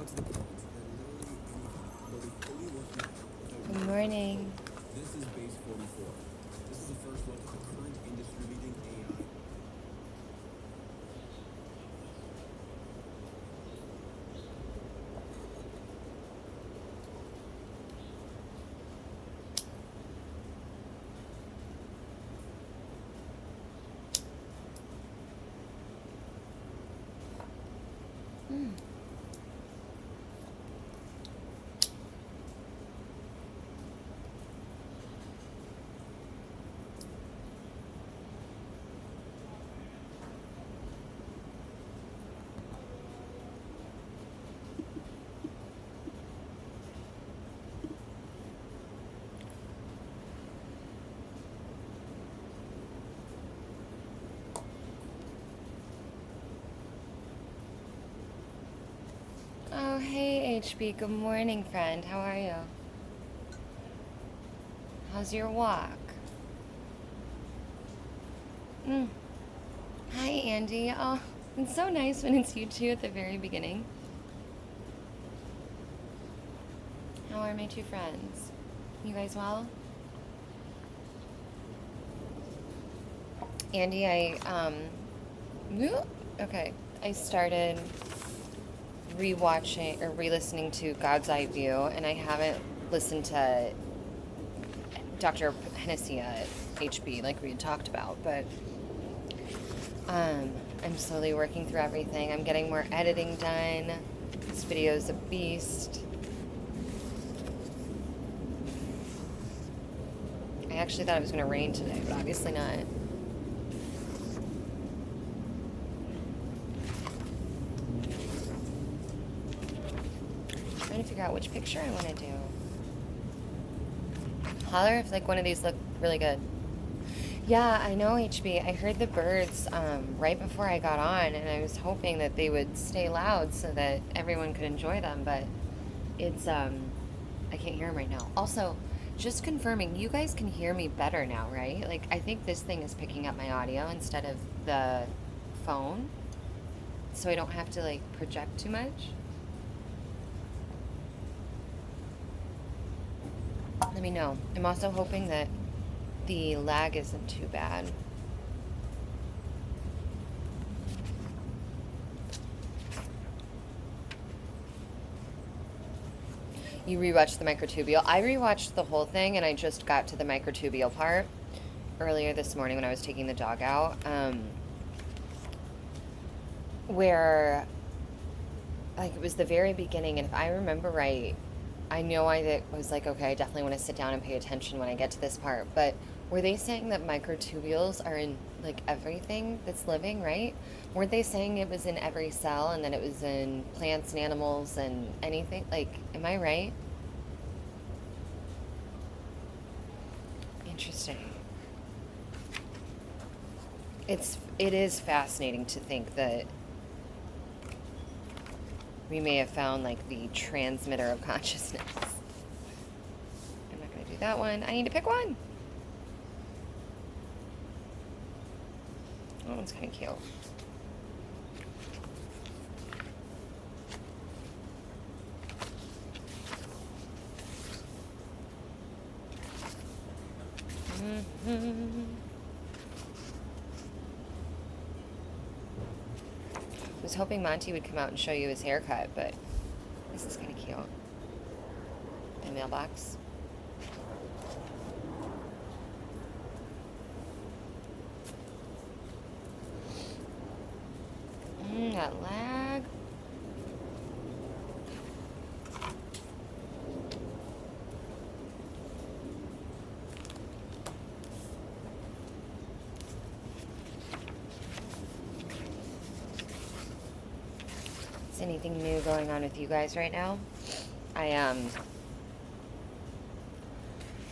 Good morning. Oh, hey, HB. Good morning, friend. How are you? How's your walk? Mm. Hi, Andy. Oh, it's so nice when it's you two at the very beginning. How are my two friends? You guys well? Andy, okay. I started rewatching or re-listening to God's Eye View, and I haven't listened to Dr. Hennessy at HB like we had talked about, but I'm slowly working through everything. I'm getting more editing done. This video's a beast. I actually thought it was going to rain today, but obviously not. I'm trying to figure out which picture I want to do. Holler if like one of these look really good. Yeah, I know, HB. I heard the birds right before I got on, and I was hoping that they would stay loud so that everyone could enjoy them, but it's, I can't hear them right now. Also, just confirming, you guys can hear me better now, right? Like, I think this thing is picking up my audio instead of the phone, so I don't have to, like, project too much. Let me know. I'm also hoping that the lag isn't too bad. You rewatched the microtubule. I rewatched the whole thing, and I just got to the microtubule part earlier this morning when I was taking the dog out, where, like, it was the very beginning, and if I remember right, I know I was like, okay, I definitely want to sit down and pay attention when I get to this part, but were they saying that microtubules are in, like, everything that's living, right? Weren't they saying it was in every cell, and then it was in plants and animals and anything? Like, am I right? Interesting. It is fascinating to think that we may have found, like, the transmitter of consciousness. I'm not going to do that one. I need to pick one. That one's kind of cute. I was hoping Monty would come out and show you his haircut, but this is kind of cute. The mailbox. That lag. Is anything new going on with you guys right now? I've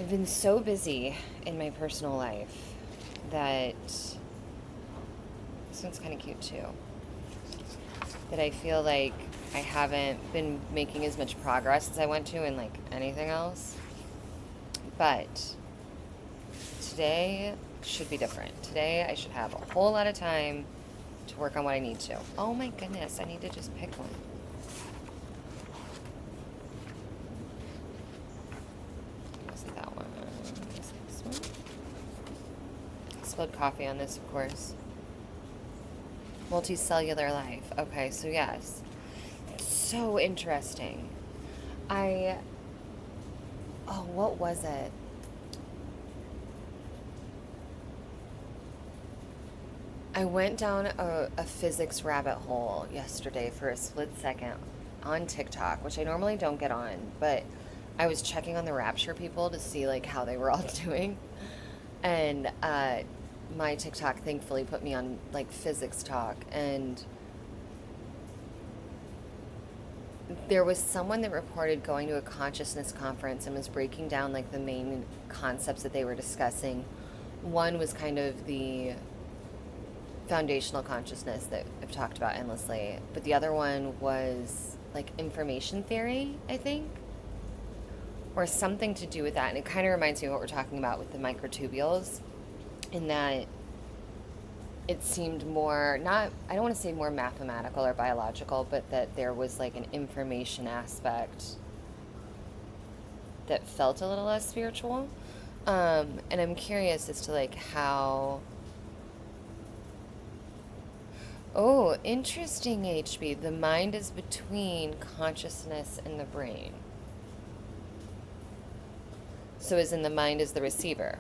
been so busy in my personal life that this one's kind of cute too. That I feel like I haven't been making as much progress as I want to in, like, anything else. But today should be different. Today I should have a whole lot of time to work on what I need to. Oh my goodness, I need to just pick one. spilled coffee on this, of course. Multicellular life. Okay, so yes. So interesting. I. Oh, what was it? I went down a physics rabbit hole yesterday for a split second on TikTok, which I normally don't get on, but I was checking on the Rapture people to see like how they were all doing. And my TikTok thankfully put me on like physics talk, and there was someone that reported going to a consciousness conference and was breaking down like the main concepts that they were discussing. One was kind of the foundational consciousness that I've talked about endlessly, but the other one was like information theory, I think, or something to do with that. And it kind of reminds me of what we're talking about with the microtubules, in that it seemed more, not, I don't want to say more mathematical or biological, but that there was like an information aspect that felt a little less spiritual. And I'm curious as to like how. Oh, interesting, HB. The mind is between consciousness and the brain. So as in the mind is the receiver.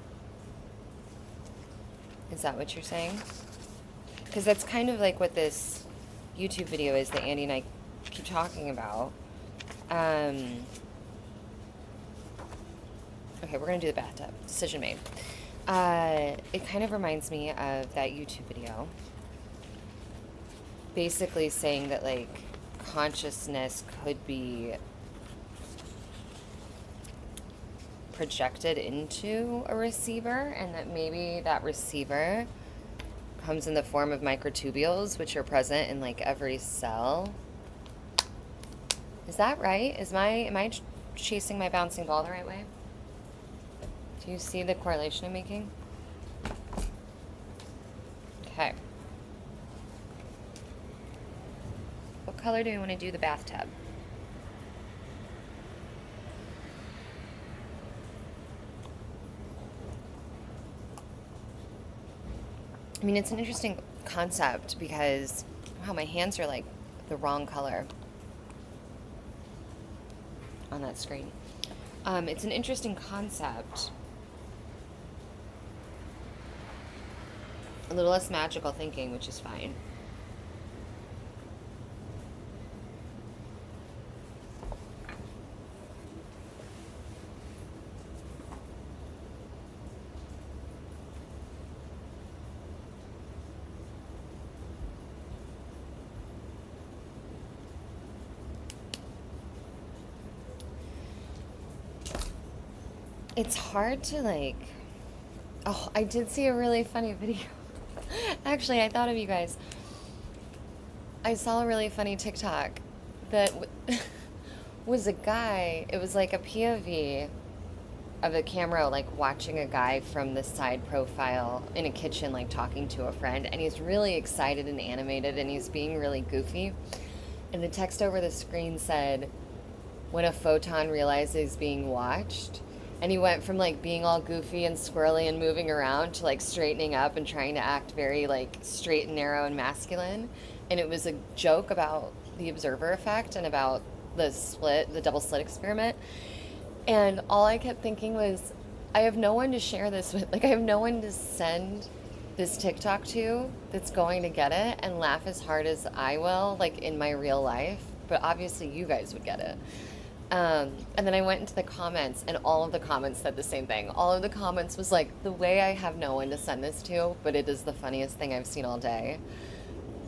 Is that what you're saying? Because that's kind of like what this YouTube video is that Andy and I keep talking about. Okay, we're going to do the bathtub. Decision made. It kind of reminds me of that YouTube video. Basically saying that, like, consciousness could be projected into a receiver, and that maybe that receiver comes in the form of microtubules, which are present in, like, every cell. Is that right? Am I chasing my bouncing ball the right way? Do you see the correlation I'm making? Okay. What color do we want to do the bathtub? I mean, it's an interesting concept because, wow, my hands are like the wrong color on that screen. It's an interesting concept. A little less magical thinking, which is fine. It's hard to like. Oh, I did see a really funny video. Actually, I thought of you guys. I saw a really funny TikTok that was a guy. It was like a POV of a camera, like watching a guy from the side profile in a kitchen, like talking to a friend, and he's really excited and animated, and he's being really goofy. And the text over the screen said, "When a photon realizes being watched." And he went from like being all goofy and squirrely and moving around to like straightening up and trying to act very like straight and narrow and masculine. And it was a joke about the observer effect and about the double slit experiment. And all I kept thinking was, I have no one to share this with. Like, I have no one to send this TikTok to that's going to get it and laugh as hard as I will, like in my real life. But obviously you guys would get it. And then I went into the comments, and all of the comments said the same thing. All of the comments was like, the way I have no one to send this to, but it is the funniest thing I've seen all day.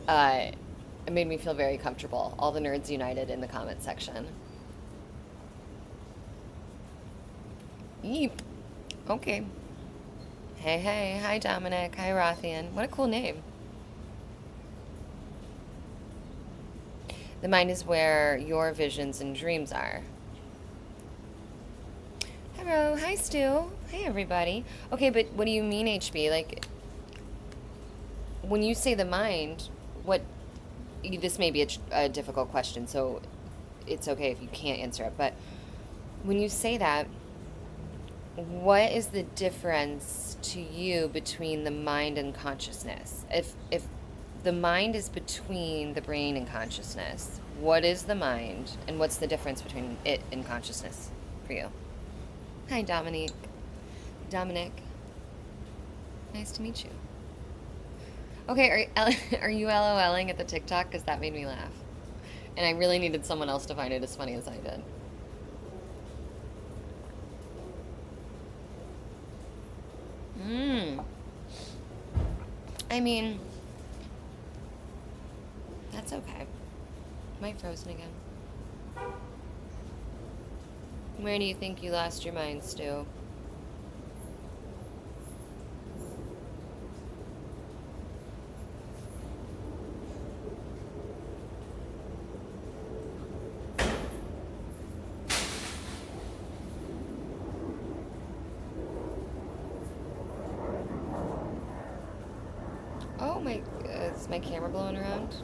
It made me feel very comfortable. All the nerds united in the comment section. Yeep. Okay. Hey, hey. Hi, Dominic. Hi, Rothian. What a cool name. The mind is where your visions and dreams are. Hello. Hi, Stu. Hey, everybody. Okay, but what do you mean, HB? Like, when you say the mind, this may be a difficult question, so it's okay if you can't answer it, but when you say that, what is the difference to you between the mind and consciousness? If the mind is between the brain and consciousness, what is the mind and what's the difference between it and consciousness for you? Hi, Dominique. Dominic. Nice to meet you. Okay, are you LOLing at the TikTok? Because that made me laugh. And I really needed someone else to find it as funny as I did. I mean, that's okay. Am I frozen again? Where do you think you lost your mind, Stu? Oh my, is my camera blowing around?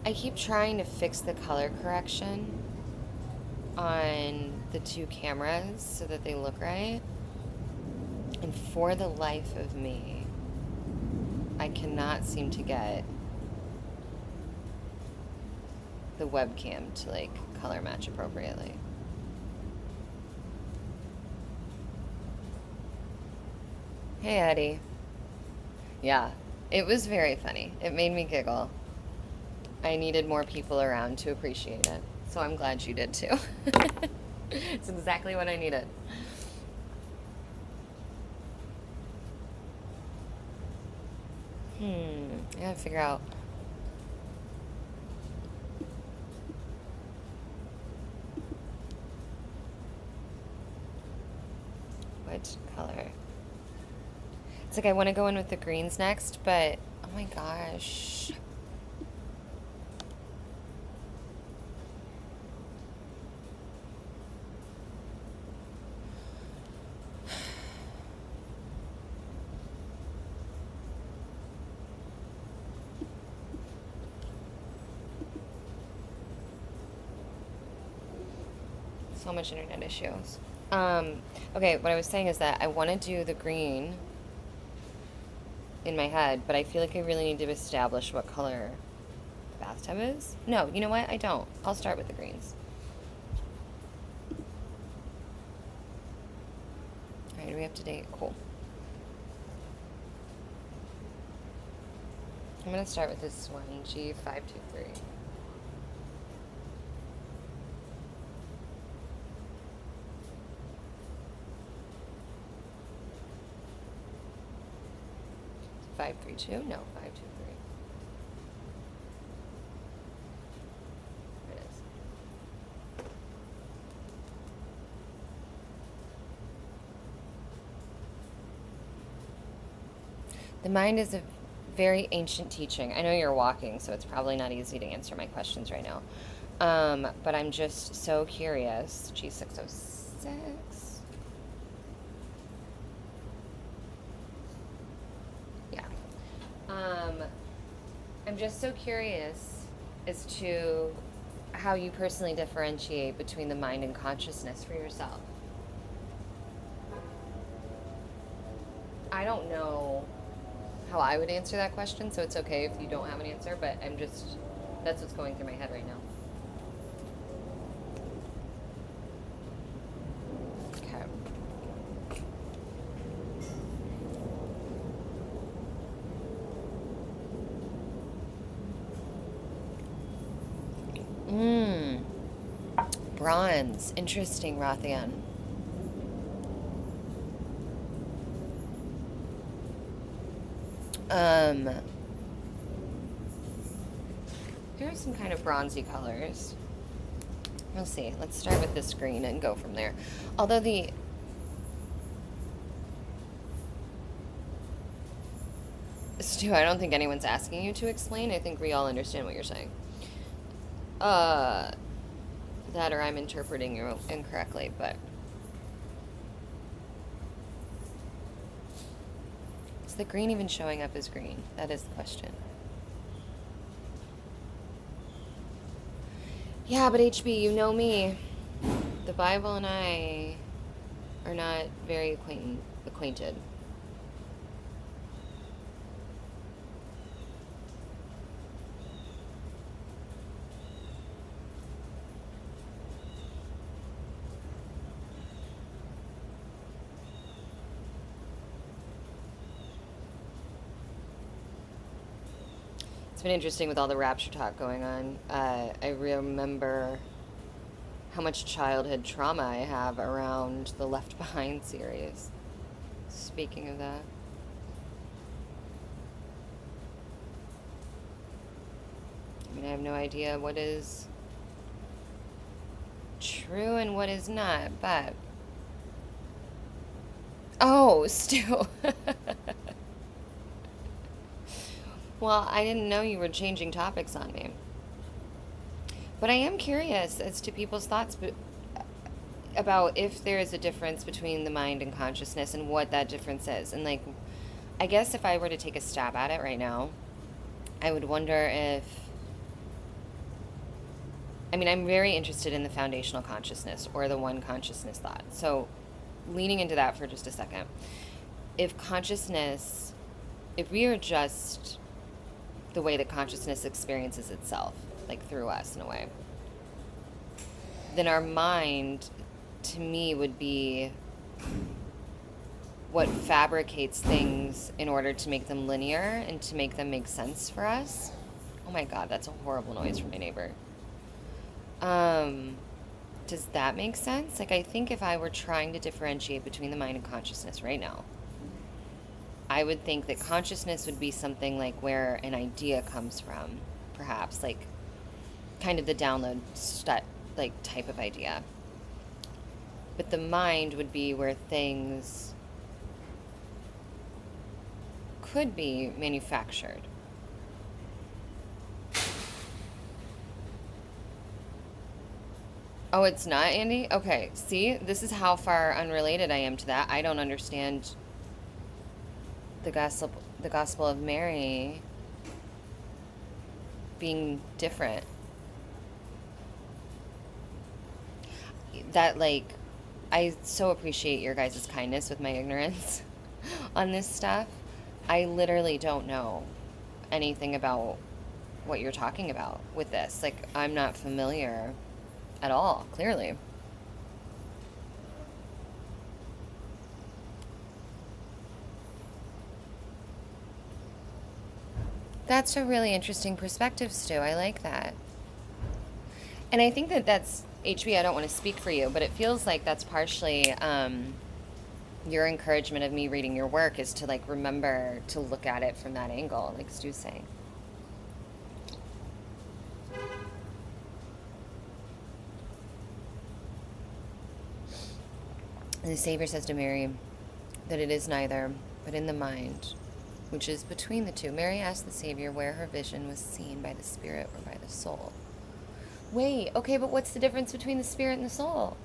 I keep trying to fix the color correction on the two cameras so that they look right. And for the life of me, I cannot seem to get the webcam to like color match appropriately. Hey, Eddie. Yeah, it was very funny. It made me giggle. I needed more people around to appreciate it. So I'm glad you did too. It's exactly what I needed. I gotta figure out. Which color? It's like I want to go in with the greens next, but oh my gosh. So much internet issues. Okay, what I was saying is that I want to do the green in my head, but I feel like I really need to establish what color the bathtub is. No, you know what? I don't. I'll start with the greens. All right, are we up to date? Cool. I'm going to start with this one, G523. Five three two? No, 523. There it is. The mind is a very ancient teaching. I know you're walking, so it's probably not easy to answer my questions right now. But I'm just so curious. G606. Yeah. I'm just so curious as to how you personally differentiate between the mind and consciousness for yourself. I don't know how I would answer that question, so it's okay if you don't have an answer, but that's what's going through my head right now. Okay. Bronze. Interesting, Rothian. Here are some kind of bronzy colors. We'll see. Let's start with this green and go from there. Although Stu, I don't think anyone's asking you to explain. I think we all understand what you're saying. That or I'm interpreting you incorrectly, but is the green even showing up as green? That is the question. Yeah, but HB, you know me. The Bible and I are not very acquainted. It's been interesting with all the rapture talk going on. I remember how much childhood trauma I have around the Left Behind series. Speaking of that, I mean, I have no idea what is true and what is not, but. Oh, Stu. Well, I didn't know you were changing topics on me. But I am curious as to people's thoughts about if there is a difference between the mind and consciousness and what that difference is. And, like, I guess if I were to take a stab at it right now, I would wonder if. I mean, I'm very interested in the foundational consciousness or the one consciousness thought. So, leaning into that for just a second. If consciousness, if we are just the way that consciousness experiences itself, like through us in a way, then our mind, to me, would be what fabricates things in order to make them linear and to make them make sense for us. Oh my God, that's a horrible noise from my neighbor. Um, does that make sense? Like, I think if I were trying to differentiate between the mind and consciousness right now, I would think that consciousness would be something like where an idea comes from, perhaps, like kind of the download like type of idea. But the mind would be where things could be manufactured. Oh, it's not, Andy? Okay, see, this is how far unrelated I am to that. I don't understand the gospel of Mary being different. That, like, I so appreciate your guys' kindness with my ignorance on this stuff. I literally don't know anything about what you're talking about with this. Like, I'm not familiar at all, clearly. That's a really interesting perspective, Stu. I like that. And I think that that's HB. I don't want to speak for you, but it feels like that's partially your encouragement of me reading your work is to, like, remember to look at it from that angle, like Stu's saying. And the Savior says to Mary that it is neither, but in the mind, which is between the two. Mary asked the Savior where her vision was seen, by the Spirit or by the soul. Wait, okay, but what's the difference between the Spirit and the soul?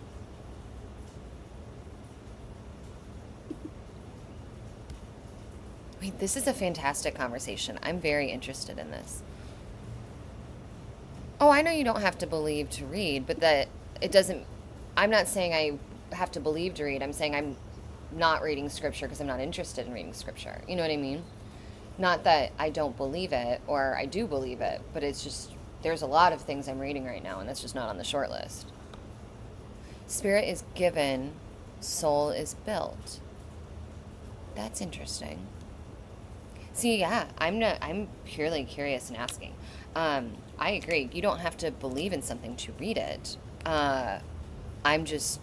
Wait, this is a fantastic conversation. I'm very interested in this. Oh, I know you don't have to believe to read, but that it doesn't. I'm not saying I have to believe to read. I'm saying I'm not reading scripture because I'm not interested in reading scripture. You know what I mean? Not that I don't believe it or I do believe it, but it's just there's a lot of things I'm reading right now, and that's just not on the short list. Spirit is given, soul is built. That's interesting. See, yeah, I'm purely curious and asking. I agree. You don't have to believe in something to read it. I'm just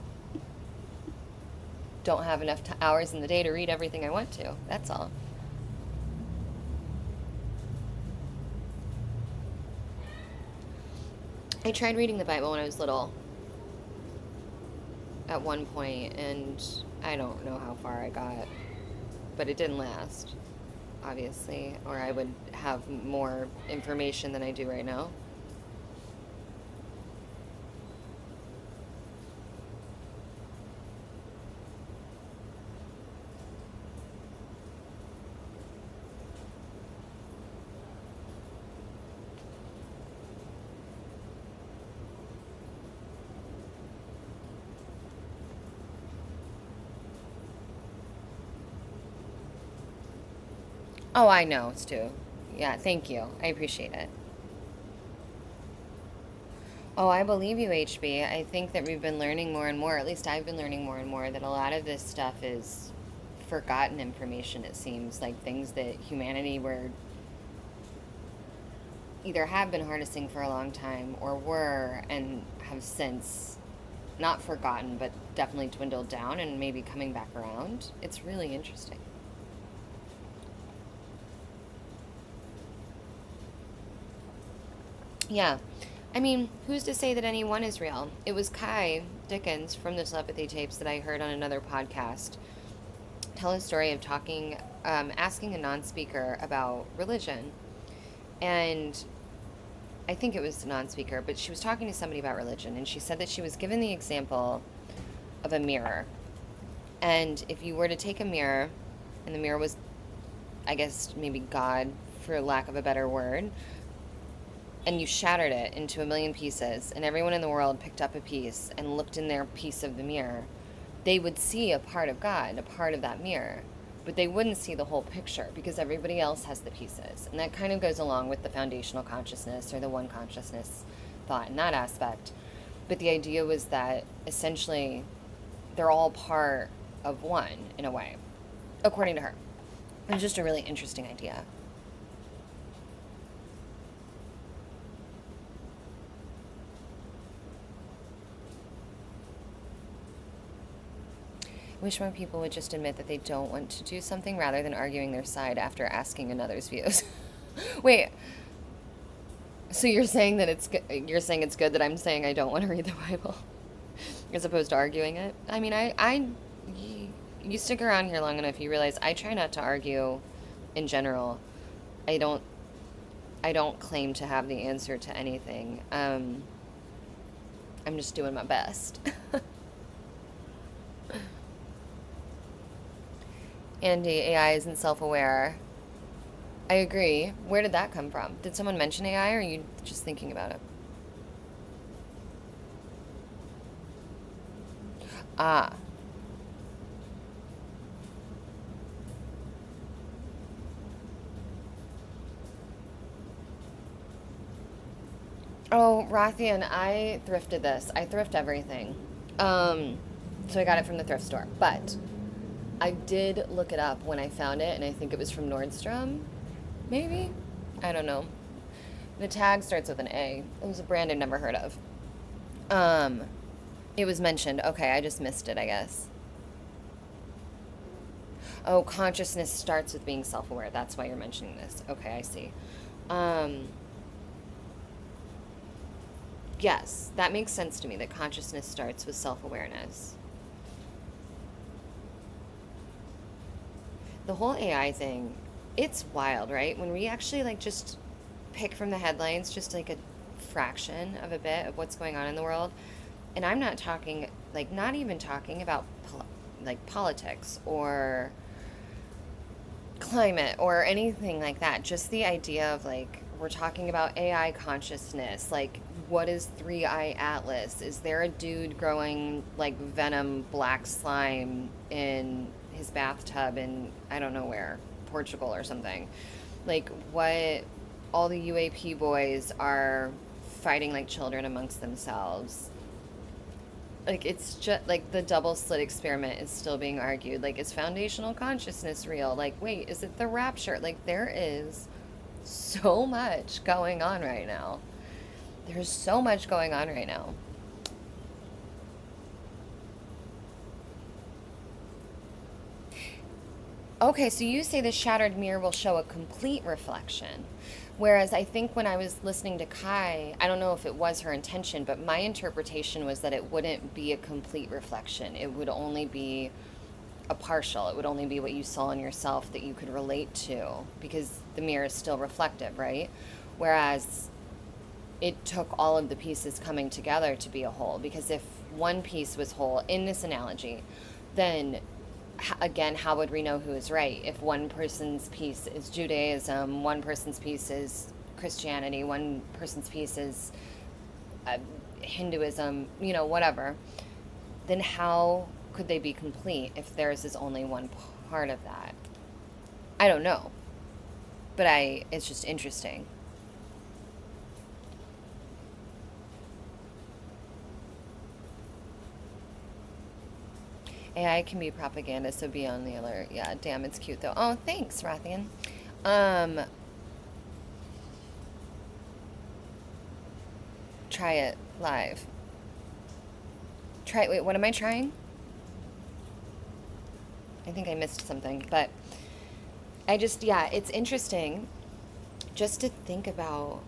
don't have enough hours in the day to read everything I want to. That's all. I tried reading the Bible when I was little at one point, and I don't know how far I got, but it didn't last, obviously, or I would have more information than I do right now. Oh, I know, Stu. Yeah, thank you. I appreciate it. Oh, I believe you, HB. I think that we've been learning more and more, at least I've been learning more and more, that a lot of this stuff is forgotten information, it seems. Like things that humanity were either have been harnessing for a long time or were and have since not forgotten, but definitely dwindled down and maybe coming back around. It's really interesting. Yeah. I mean, who's to say that any one is real? It was Kai Dickens from the telepathy tapes that I heard on another podcast tell a story of asking a non speaker about religion. And I think it was a non speaker, but she was talking to somebody about religion. And she said that she was given the example of a mirror. And if you were to take a mirror, and the mirror was, I guess, maybe God, for lack of a better word, and you shattered it into a million pieces, and everyone in the world picked up a piece and looked in their piece of the mirror, they would see a part of God, a part of that mirror, but they wouldn't see the whole picture because everybody else has the pieces. And that kind of goes along with the foundational consciousness or the one consciousness thought in that aspect. But the idea was that essentially they're all part of one in a way, according to her. It was just a really interesting idea. I wish more people would just admit that they don't want to do something rather than arguing their side after asking another's views. Wait, so you're saying it's good that I'm saying I don't want to read the Bible as opposed to arguing it? I mean, you stick around here long enough, you realize I try not to argue in general. I don't I don't claim to have the answer to anything. I'm just doing my best. Andy, AI isn't self-aware. I agree. Where did that come from? Did someone mention AI, or are you just thinking about it? Ah. Oh, Rathian, I thrifted this. I thrift everything. So I got it from the thrift store. But I did look it up when I found it, and I think it was from Nordstrom. Maybe? I don't know. The tag starts with an A. It was a brand I'd never heard of. Um, it was mentioned. Okay, I just missed it, I guess. Oh, consciousness starts with being self-aware. That's why you're mentioning this. Okay, I see. Um, yes, that makes sense to me that consciousness starts with self-awareness. The whole AI thing, it's wild, right? When we actually like just pick from the headlines just like a fraction of a bit of what's going on in the world, and I'm not talking like not even talking about like politics or climate or anything like that. Just the idea of like we're talking about AI consciousness. Like, what is Three Eye Atlas? Is there a dude growing like venom black slime in his bathtub in I don't know where, Portugal or something? Like, what? All the UAP boys are fighting like children amongst themselves. Like, it's just like the double slit experiment is still being argued. Like, is foundational consciousness real? Like, wait, is it the rapture? Like, there is so much going on right now. There's so much going on right now. Okay, so you say the shattered mirror will show a complete reflection. Whereas I think when I was listening to Kai, I don't know if it was her intention, but my interpretation was that it wouldn't be a complete reflection. It would only be a partial. It would only be what you saw in yourself that you could relate to because the mirror is still reflective, right? Whereas it took all of the pieces coming together to be a whole. Because if one piece was whole in this analogy, then again, how would we know who is right? If one person's piece is Judaism, one person's piece is Christianity, one person's piece is uh, Hinduism, whatever, then how could they be complete if theirs is only one part of that? I don't know. But it's just interesting. AI can be propaganda, so be on the alert. Yeah, damn, it's cute though. Oh, thanks, Rathian. Um, Try it live. Wait, what am I trying? I think I missed something, but yeah, it's interesting just to think about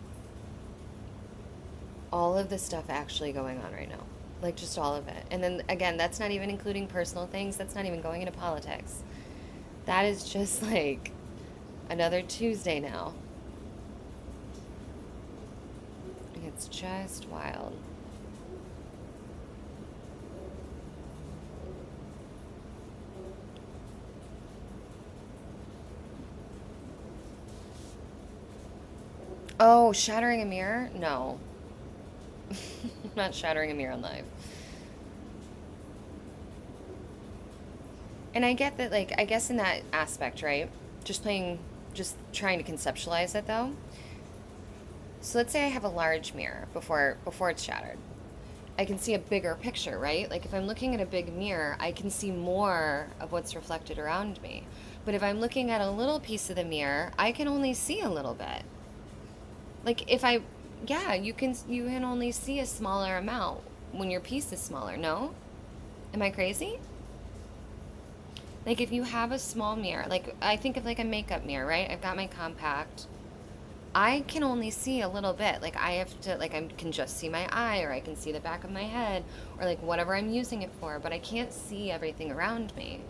all of the stuff actually going on right now. Like, just all of it. And then, again, that's not even including personal things. That's not even going into politics. That is just like another Tuesday now. It's just wild. Oh, shattering a mirror? No. I'm not shattering a mirror on live. And I get that, like, I guess in that aspect, right? Just trying to conceptualize it though. So let's say I have a large mirror before it's shattered. I can see a bigger picture, right? Like if I'm looking at a big mirror, I can see more of what's reflected around me. But if I'm looking at a little piece of the mirror, I can only see a little bit. Like yeah, you can only see a smaller amount when your piece is smaller, no? Am I crazy? Like if you have a small mirror, like I think of like a makeup mirror, right? I've got my compact. I can only see a little bit. Like I have to, like I can just see my eye, or I can see the back of my head, or like whatever I'm using it for, but I can't see everything around me.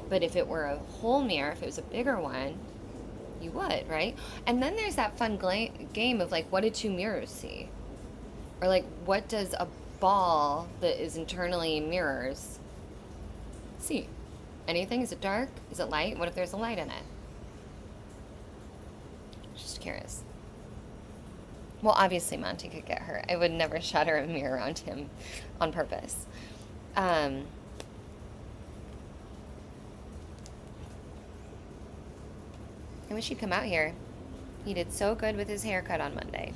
But if it were a whole mirror, if it was a bigger one, you would, right? And then there's that fun game of like, what do two mirrors see? Or like, what does a ball that is internally mirrors see? Anything? Is it dark? Is it light? What if there's a light in it? Just curious. Well, obviously Monty could get hurt. I would never shatter a mirror around him on purpose. I wish he'd come out here. He did so good with his haircut on Monday.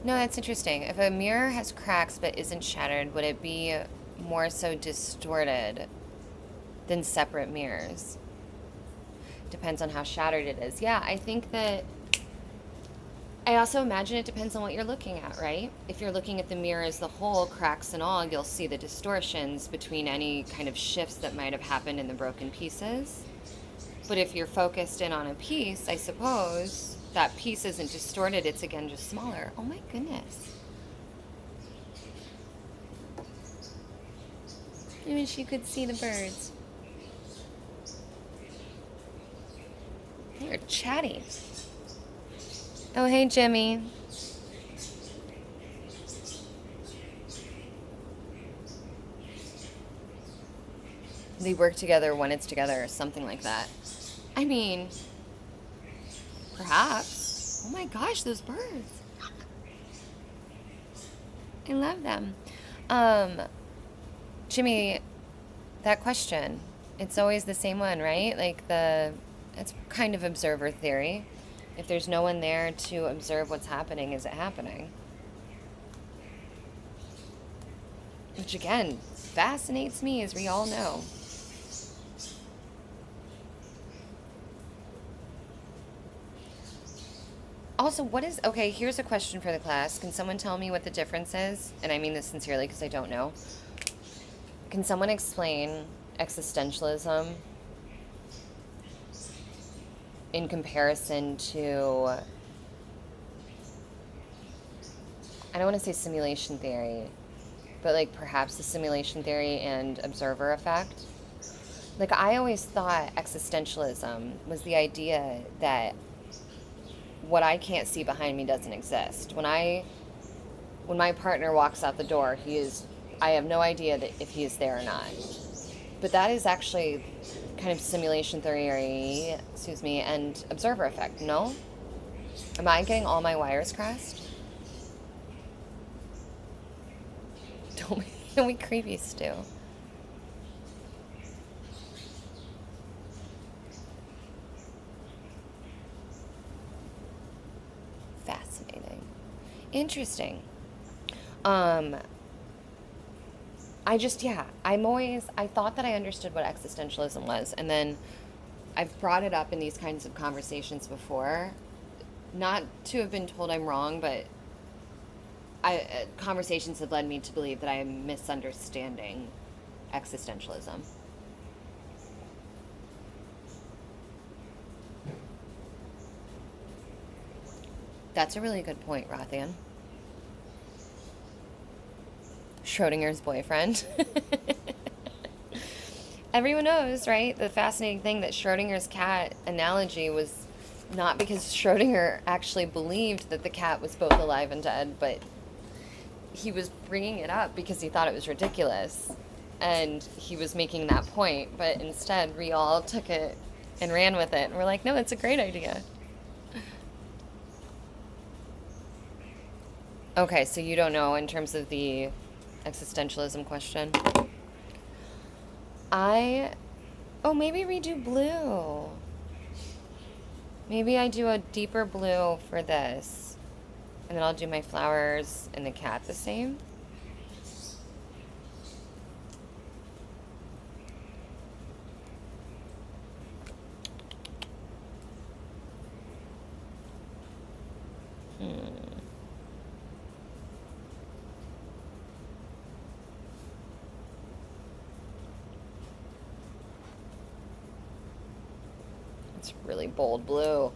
No, that's interesting. If a mirror has cracks but isn't shattered, would it be more so distorted than separate mirrors? Depends on how shattered it is. Yeah, I think that. I also imagine it depends on what you're looking at, right? If you're looking at the mirror as the whole, cracks and all, you'll see the distortions between any kind of shifts that might have happened in the broken pieces. But if you're focused in on a piece, I suppose that piece isn't distorted, it's again just smaller. Oh my goodness. I wish you could see the birds. They're chatty. Oh, hey, Jimmy. They work together when it's together, or something like that. I mean, perhaps. Oh my gosh, those birds. I love them. Jimmy, that question, it's always the same one, right? Like it's kind of observer theory. If there's no one there to observe what's happening, is it happening? Which again, fascinates me, as we all know. Also, okay, here's a question for the class. Can someone tell me what the difference is? And I mean this sincerely because I don't know. Can someone explain existentialism in comparison to, I don't want to say simulation theory, but like perhaps the simulation theory and observer effect? Like I always thought existentialism was the idea that what I can't see behind me doesn't exist. When my partner walks out the door, I have no idea that if he is there or not. But that is actually kind of simulation theory, excuse me, and observer effect. No? Am I getting all my wires crossed? Don't be creepy, Stu. Fascinating. Interesting. Um, I thought that I understood what existentialism was, and then I've brought it up in these kinds of conversations before, not to have been told I'm wrong, but conversations have led me to believe that I am misunderstanding existentialism. That's a really good point, Rothan. Schrodinger's boyfriend. Everyone knows, right? The fascinating thing that Schrodinger's cat analogy was not because Schrodinger actually believed that the cat was both alive and dead, but he was bringing it up because he thought it was ridiculous. And he was making that point, but instead we all took it and ran with it. And we're like, no, it's a great idea. Okay, so you don't know in terms of the existentialism question. Maybe redo blue. Maybe I do a deeper blue for this. And then I'll do my flowers and the cat the same. It's really bold blue.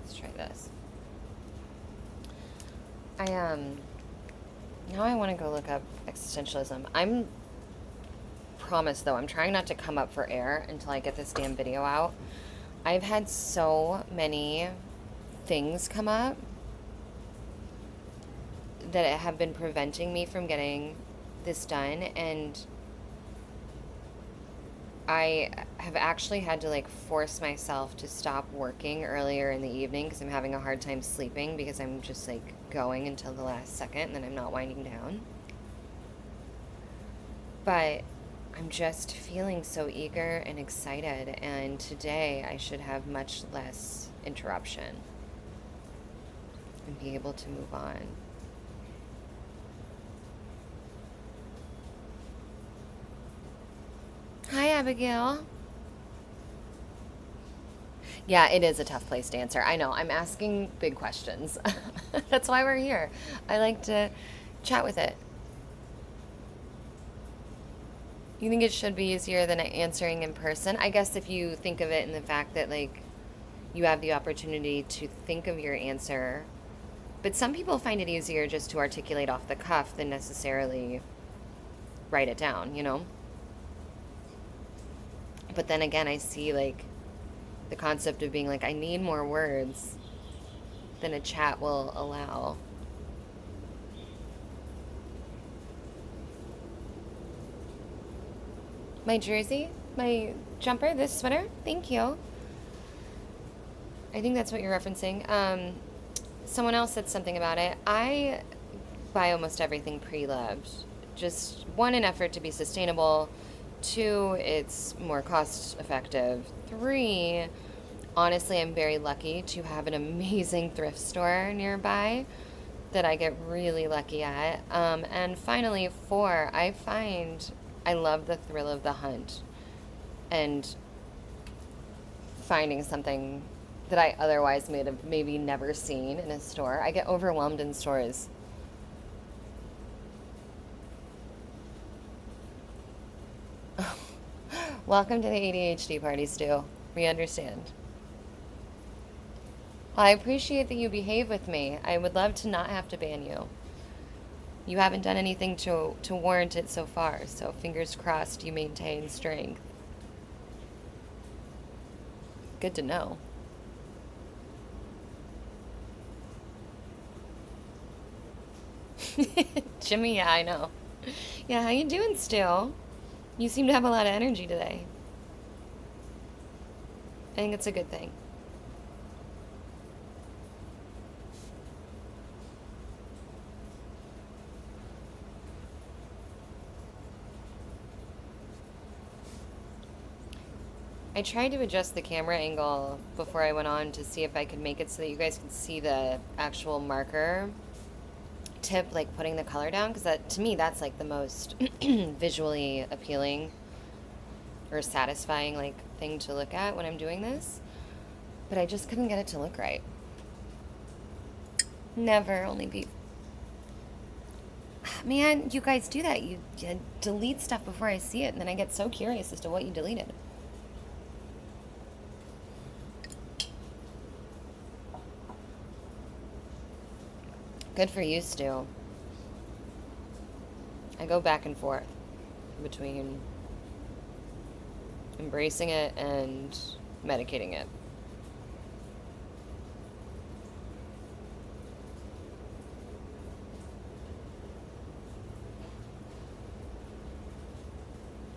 Let's try this. Now I want to go look up existentialism. Promise though, I'm trying not to come up for air until I get this damn video out. I've had so many things come up that have been preventing me from getting this done, and I have actually had to like force myself to stop working earlier in the evening because I'm having a hard time sleeping because I'm just like going until the last second and then I'm not winding down. But I'm just feeling so eager and excited, and today I should have much less interruption and be able to move on. Hi, Abigail. Yeah, it is a tough place to answer. I know, I'm asking big questions. That's why we're here. I like to chat with it. You think it should be easier than answering in person? I guess if you think of it in the fact that, like, you have the opportunity to think of your answer. But some people find it easier just to articulate off the cuff than necessarily write it down, you know? But then again, I see, like, the concept of being like, I need more words than a chat will allow. My jersey, my jumper, this sweater, thank you. I think that's what you're referencing. Someone else said something about it. I buy almost everything pre-loved. Just one, an effort to be sustainable. Two, it's more cost effective. Three, honestly, I'm very lucky to have an amazing thrift store nearby that I get really lucky at. And finally, four, I find I love the thrill of the hunt and finding something that I otherwise may have maybe never seen in a store. I get overwhelmed in stores. Welcome to the ADHD party, Stu. We understand. I appreciate that you behave with me. I would love to not have to ban you. You haven't done anything to warrant it so far, so fingers crossed you maintain strength. Good to know. Jimmy, yeah, I know. Yeah, how you doing still? You seem to have a lot of energy today. I think it's a good thing. I tried to adjust the camera angle before I went on to see if I could make it so that you guys could see the actual marker tip, like putting the color down, because that, to me, that's like the most visually appealing or satisfying like thing to look at when I'm doing this. But I just couldn't get it to look right. Never, only be. Man, you guys do that. You delete stuff before I see it, and then I get so curious as to what you deleted. Good for you, Stu. I go back and forth between embracing it and medicating it.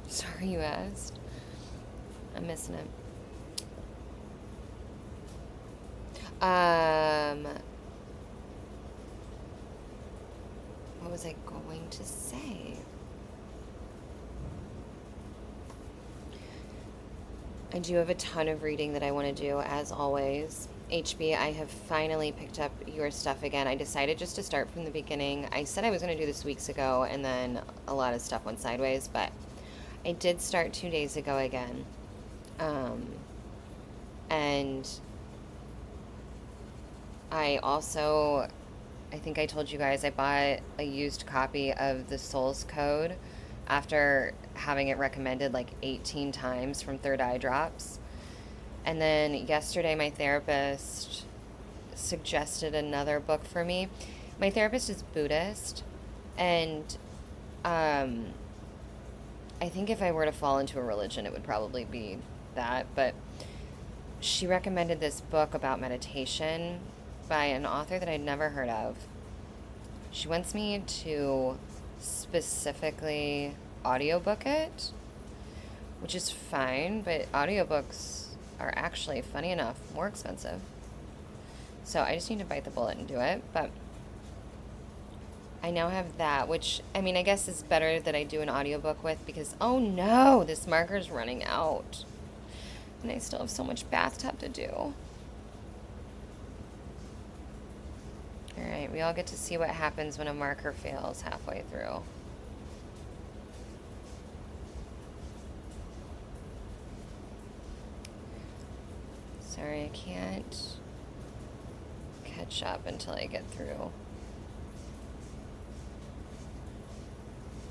Sorry you asked. I'm missing it. What was I going to say? I do have a ton of reading that I want to do, as always. HB, I have finally picked up your stuff again. I decided just to start from the beginning. I said I was going to do this weeks ago, and then a lot of stuff went sideways, but I did start 2 days ago again. And I also, I think I told you guys, I bought a used copy of the Soul's Code after having it recommended like 18 times from Third Eye Drops. And then yesterday, my therapist suggested another book for me. My therapist is Buddhist, and I think if I were to fall into a religion, it would probably be that. But she recommended this book about meditation by an author that I'd never heard of. She wants me to specifically audiobook it, which is fine, but audiobooks are actually, funny enough, more expensive. So I just need to bite the bullet and do it. But I now have that, which, I mean, I guess is better that I do an audiobook with, because, oh no, this marker's running out. And I still have so much bathtub to do. Alright, we all get to see what happens when a marker fails halfway through. Sorry, I can't catch up until I get through.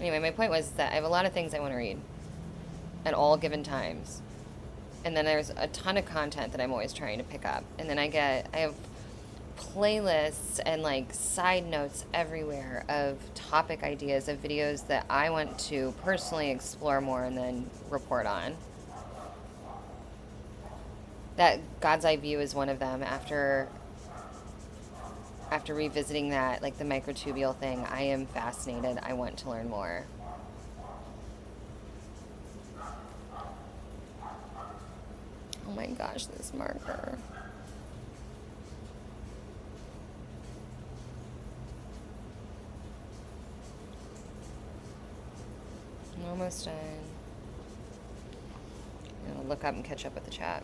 Anyway, my point was that I have a lot of things I want to read at all given times. And then there's a ton of content that I'm always trying to pick up. And then I have playlists and like side notes everywhere of topic ideas of videos that I want to personally explore more and then report on. That God's Eye View is one of them. After revisiting that, like the microtubule thing, I am fascinated. I want to learn more. Oh my gosh, this marker. I'm almost done. I'll look up and catch up with the chat.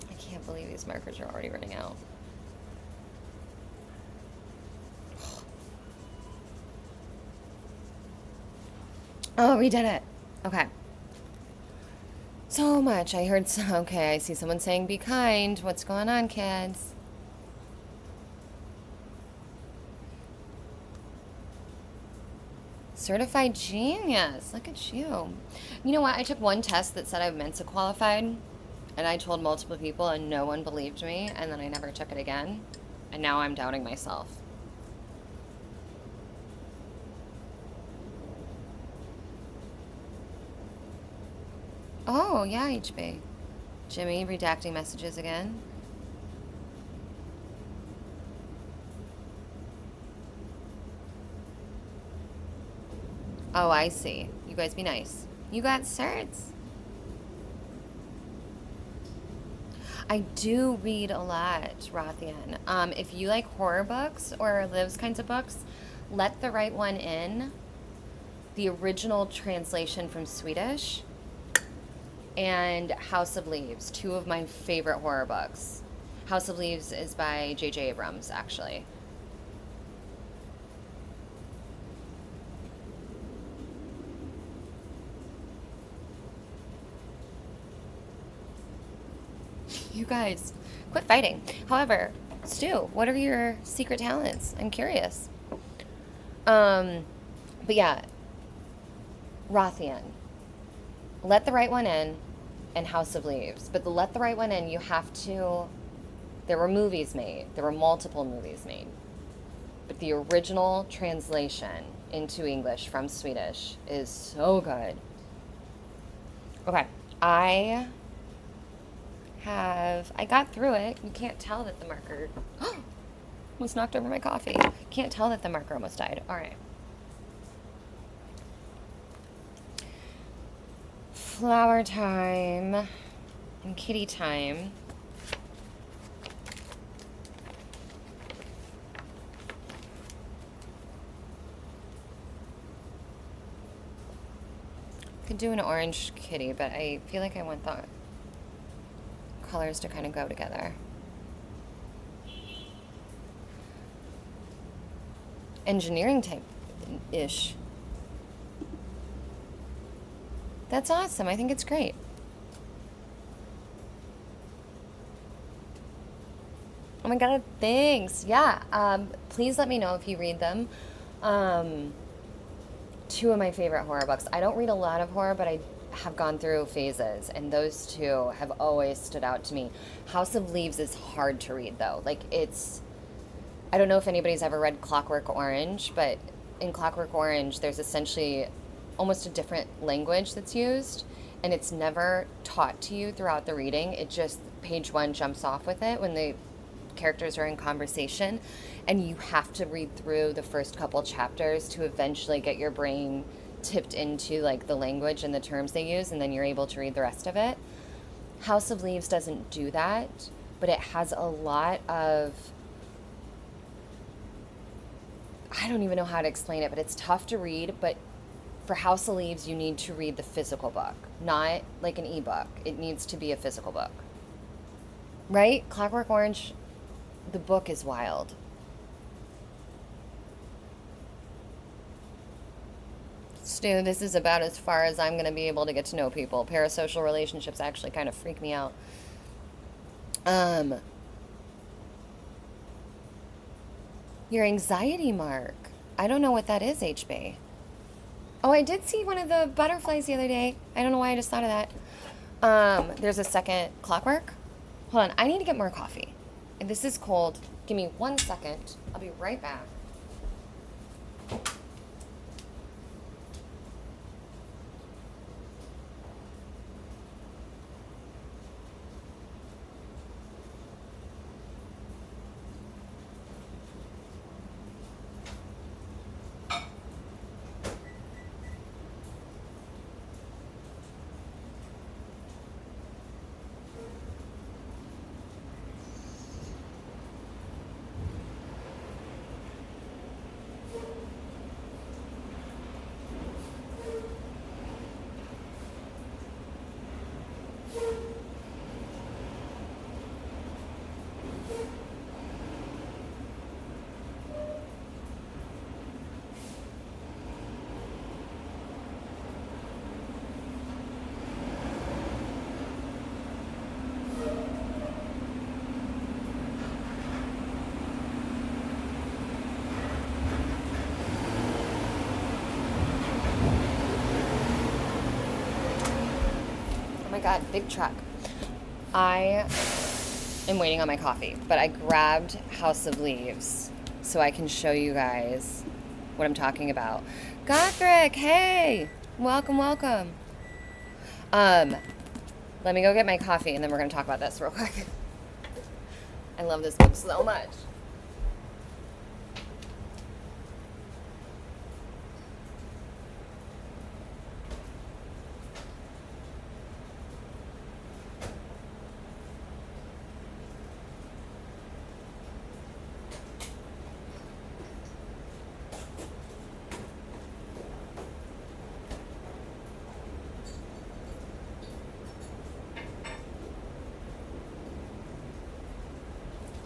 I can't believe these markers are already running out. Oh, we did it. Okay. So much. I heard some, okay, I see someone saying be kind. What's going on, kids? Certified genius. Look at you. You know what? I took one test that said I Mensa qualified, and I told multiple people, and no one believed me, and then I never took it again. And now I'm doubting myself. Oh, yeah, HB. Jimmy redacting messages again. Oh, I see. You guys be nice. You got certs. I do read a lot, Rothian. If you like horror books or those kinds of books, Let the Right One In, the original translation from Swedish, and House of Leaves, two of my favorite horror books. House of Leaves is by J.J. Abrams, actually. You guys, quit fighting. However, Stu, what are your secret talents? I'm curious. But yeah, Rothian, Let the Right One In, and House of Leaves. But the Let the Right One In, you have to. There were movies made. There were multiple movies made. But the original translation into English from Swedish is so good. Okay, I got through it. You can't tell that the marker almost knocked over my coffee. Can't tell that the marker almost died. All right. Flower time and kitty time. Could do an orange kitty, but I feel like I want the colors to kind of go together. Engineering type-ish. That's awesome. I think it's great. Oh my god, thanks. Yeah, please let me know if you read them. Two of my favorite horror books. I don't read a lot of horror, but I have gone through phases, and those two have always stood out to me. House of Leaves is hard to read, though. Like, I don't know if anybody's ever read Clockwork Orange, but in Clockwork Orange, there's essentially almost a different language that's used, and it's never taught to you throughout the reading. It just, page one jumps off with it when the characters are in conversation, and you have to read through the first couple chapters to eventually get your brain tipped into like the language and the terms they use, and then you're able to read the rest of it. House of Leaves doesn't do that, but it has a lot of, I don't even know how to explain it, but it's tough to read. But for House of Leaves, you need to read the physical book, not like an ebook. It needs to be a physical book. Right? Clockwork Orange, the book is wild. Stu, this is about as far as I'm going to be able to get to know people. Parasocial relationships actually kind of freak me out. Your anxiety mark. I don't know what that is, HB. Oh, I did see one of the butterflies the other day. I don't know why I just thought of that. There's a second clockwork. Hold on, I need to get more coffee. And this is cold. Give me 1 second. I'll be right back. my God, big truck. I am waiting on my coffee, but I grabbed House of Leaves so I can show you guys what I'm talking about. Gothric, hey! Welcome, welcome. Let me go get my coffee and then we're going to talk about this real quick. I love this book so much.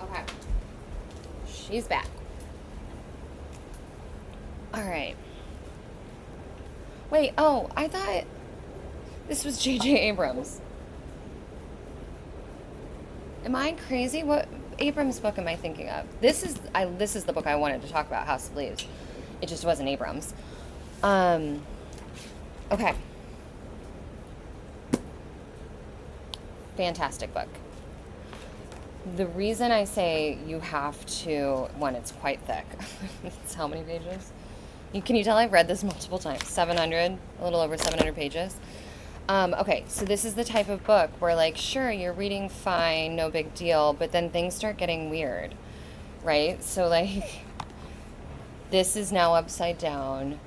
Okay. She's back. All right. Wait, oh, I thought this was J.J. Abrams. Am I crazy? What Abrams book am I thinking of? This is the book I wanted to talk about, House of Leaves. It just wasn't Abrams. Okay. Fantastic book. The reason I say you have to, one, it's quite thick. It's how many pages? Can you tell I've read this multiple times? 700, a little over 700 pages. Okay, so this is the type of book where, like, sure, you're reading fine, no big deal, but then things start getting weird, right? So, like, this is now upside down.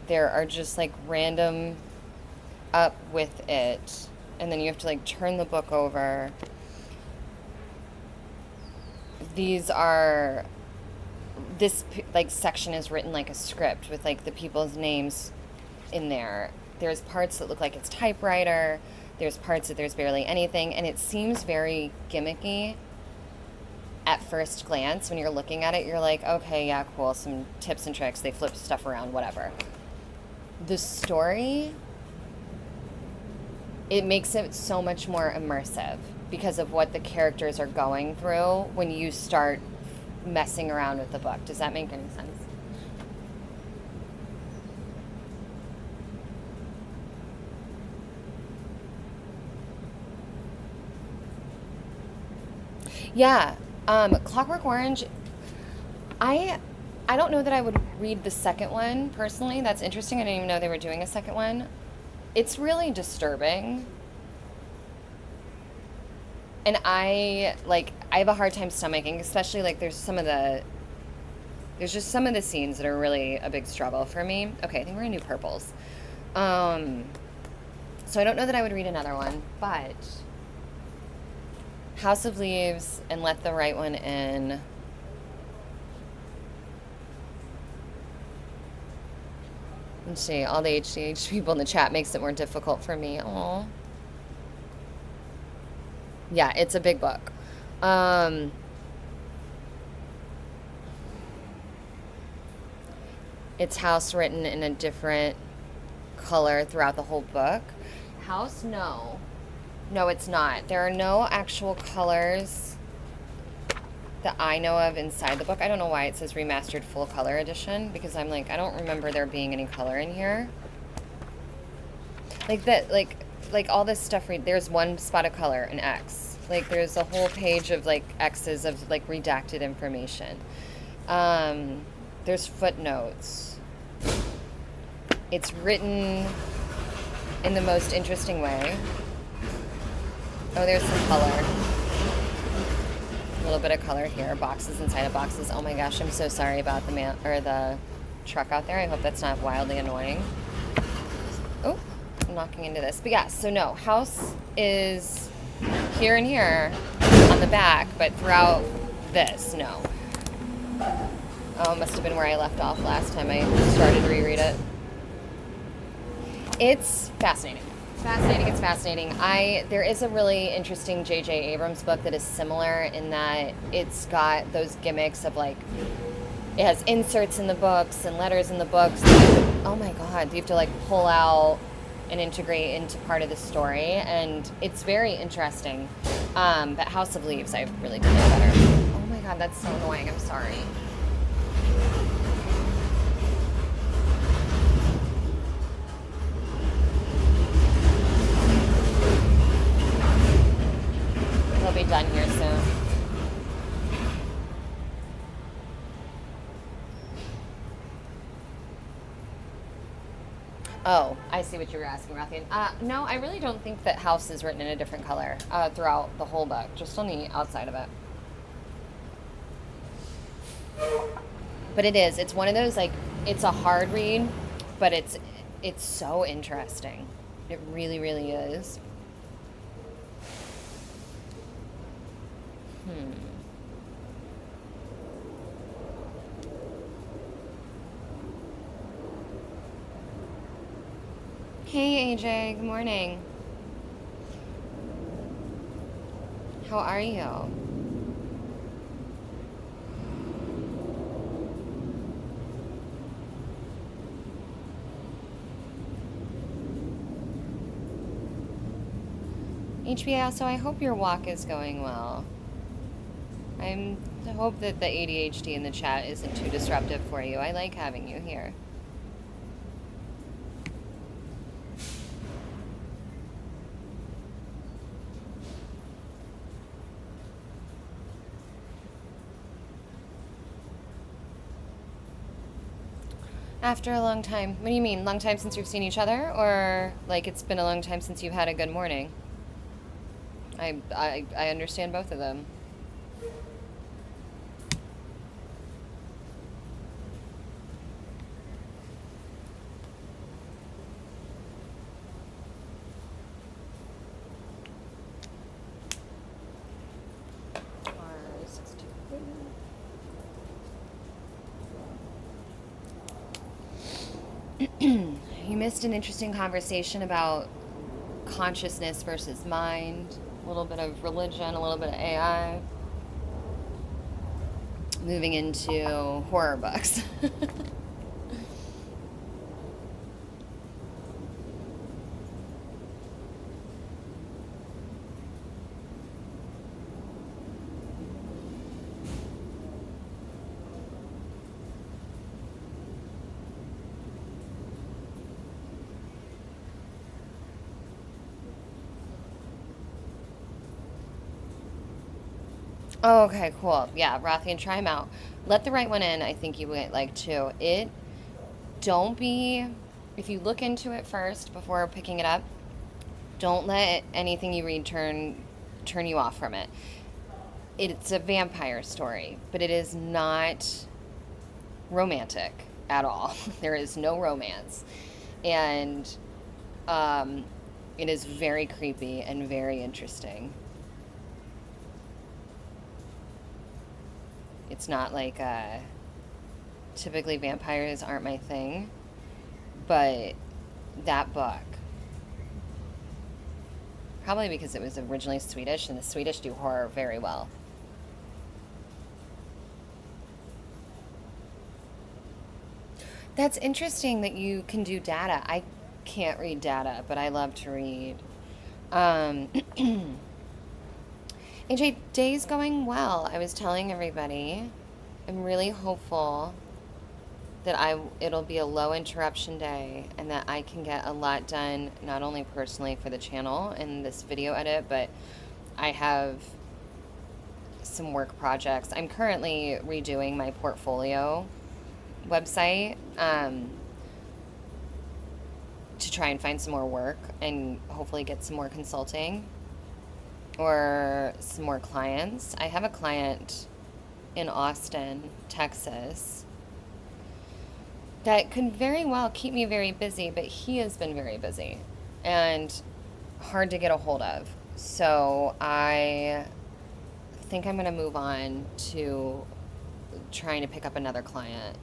There are just, like, random up with it, and then you have to, like, turn the book over. This like section is written like a script with like the people's names in there. There's parts that look like it's typewriter. There's parts that there's barely anything, and it seems very gimmicky at first glance. When you're looking at it, you're like, okay, yeah, cool, some tips and tricks. They flip stuff around, whatever. The story, it makes it so much more immersive because of what the characters are going through when you start messing around with the book. Does that make any sense? Yeah. Clockwork Orange, I don't know that I would read the second one personally. That's interesting. I didn't even know they were doing a second one. It's really disturbing. And I have a hard time stomaching, especially like there's just some of the scenes that are really a big struggle for me. Okay, I think we're gonna do purples. So I don't know that I would read another one, but House of Leaves and Let the Right One In. Let's see, all the HDH people in the chat makes it more difficult for me. Aww. Yeah, it's a big book. It's House written in a different color throughout the whole book. House, no. No, it's not. There are no actual colors that I know of inside the book. I don't know why it says remastered full color edition, because I'm like, I don't remember there being any color in here. Like that, like all this stuff, there's one spot of color, an X. Like there's a whole page of like X's of like redacted information. There's footnotes. It's written in the most interesting way. Oh, there's some color. A little bit of color here. Boxes inside of boxes. Oh my gosh, I'm so sorry about the truck out there. I hope that's not wildly annoying. Oh, I'm knocking into this. But yeah, so no, House is here and here on the back, but throughout this, no. Oh, it must have been where I left off last time I started to reread it. It's fascinating. It's fascinating. There is a really interesting J.J. Abrams book that is similar in that it's got those gimmicks of like, it has inserts in the books and letters in the books. Oh my God, you have to like pull out and integrate into part of the story, and it's very interesting. But House of Leaves, I really did it better. Oh my God, that's so annoying. I'm sorry. Oh, I see what you were asking, Rathian. No, I really don't think that house is written in a different color throughout the whole book, just on the outside of it. But it is. It's one of those like it's a hard read, but it's so interesting. It really, really is. Hmm. Hey AJ, good morning. How are you? HBA, so I hope your walk is going well. I hope that the ADHD in the chat isn't too disruptive for you. I like having you here. After a long time. What do you mean? Long time since you've seen each other? Or like it's been a long time since you've had a good morning? I understand both of them. You missed an interesting conversation about consciousness versus mind, a little bit of religion, a little bit of AI, moving into horror books. Oh, okay, cool. Yeah, Rothian, try them out. Let the right one in. I think you would like too. Don't be, if you look into it first before picking it up, don't let anything you read turn you off from it. It's a vampire story, but it is not romantic at all. There is no romance. And um, it is very creepy and very interesting. It's not like typically vampires aren't my thing, but that book, probably because it was originally Swedish and the Swedish do horror very well. That's interesting that you can do data. I can't read data, but I love to read. Um, AJ, day's going well. I was telling everybody, I'm really hopeful that it'll be a low interruption day and that I can get a lot done, not only personally for the channel and this video edit, but I have some work projects. I'm currently redoing my portfolio website to try and find some more work and hopefully get some more consulting or some more clients. I have a client in Austin, Texas that could very well keep me very busy, but he has been very busy and hard to get a hold of. So I think I'm going to move on to trying to pick up another client.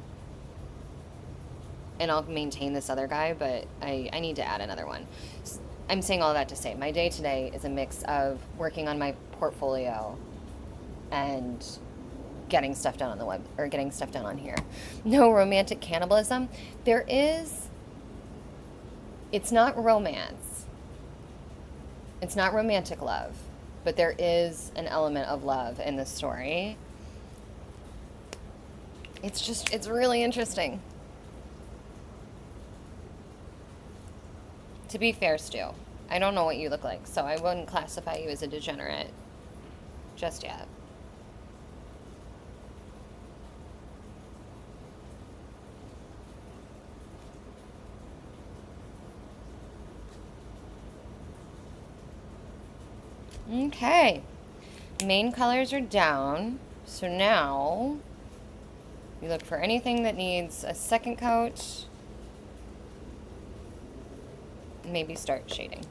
And I'll maintain this other guy, but I need to add another one. I'm saying all that to say my day today is a mix of working on my portfolio and getting stuff done on the web or getting stuff done on here. No romantic cannibalism. There is, it's not romance. It's not romantic love, but there is an element of love in this story. It's really interesting. To be fair, Stu, I don't know what you look like, so I wouldn't classify you as a degenerate just yet. Okay. Main colors are down. So now we look for anything that needs a second coat. Maybe start shading.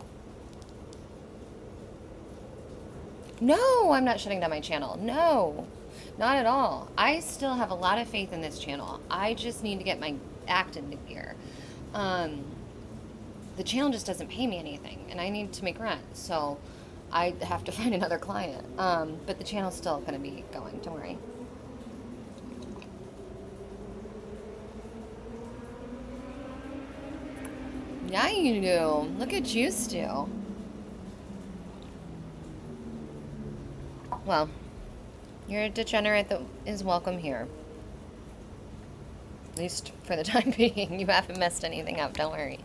No, I'm not shutting down my channel. No, not at all. I still have a lot of faith in this channel. I just need to get my act into gear. Um, the channel just doesn't pay me anything, and I need to make rent, so I have to find another client. But the channel's still going to be going. Don't worry. Yeah, you do. Look at you, Stu. Well, you're a degenerate that is welcome here. At least for the time being. You haven't messed anything up, don't worry.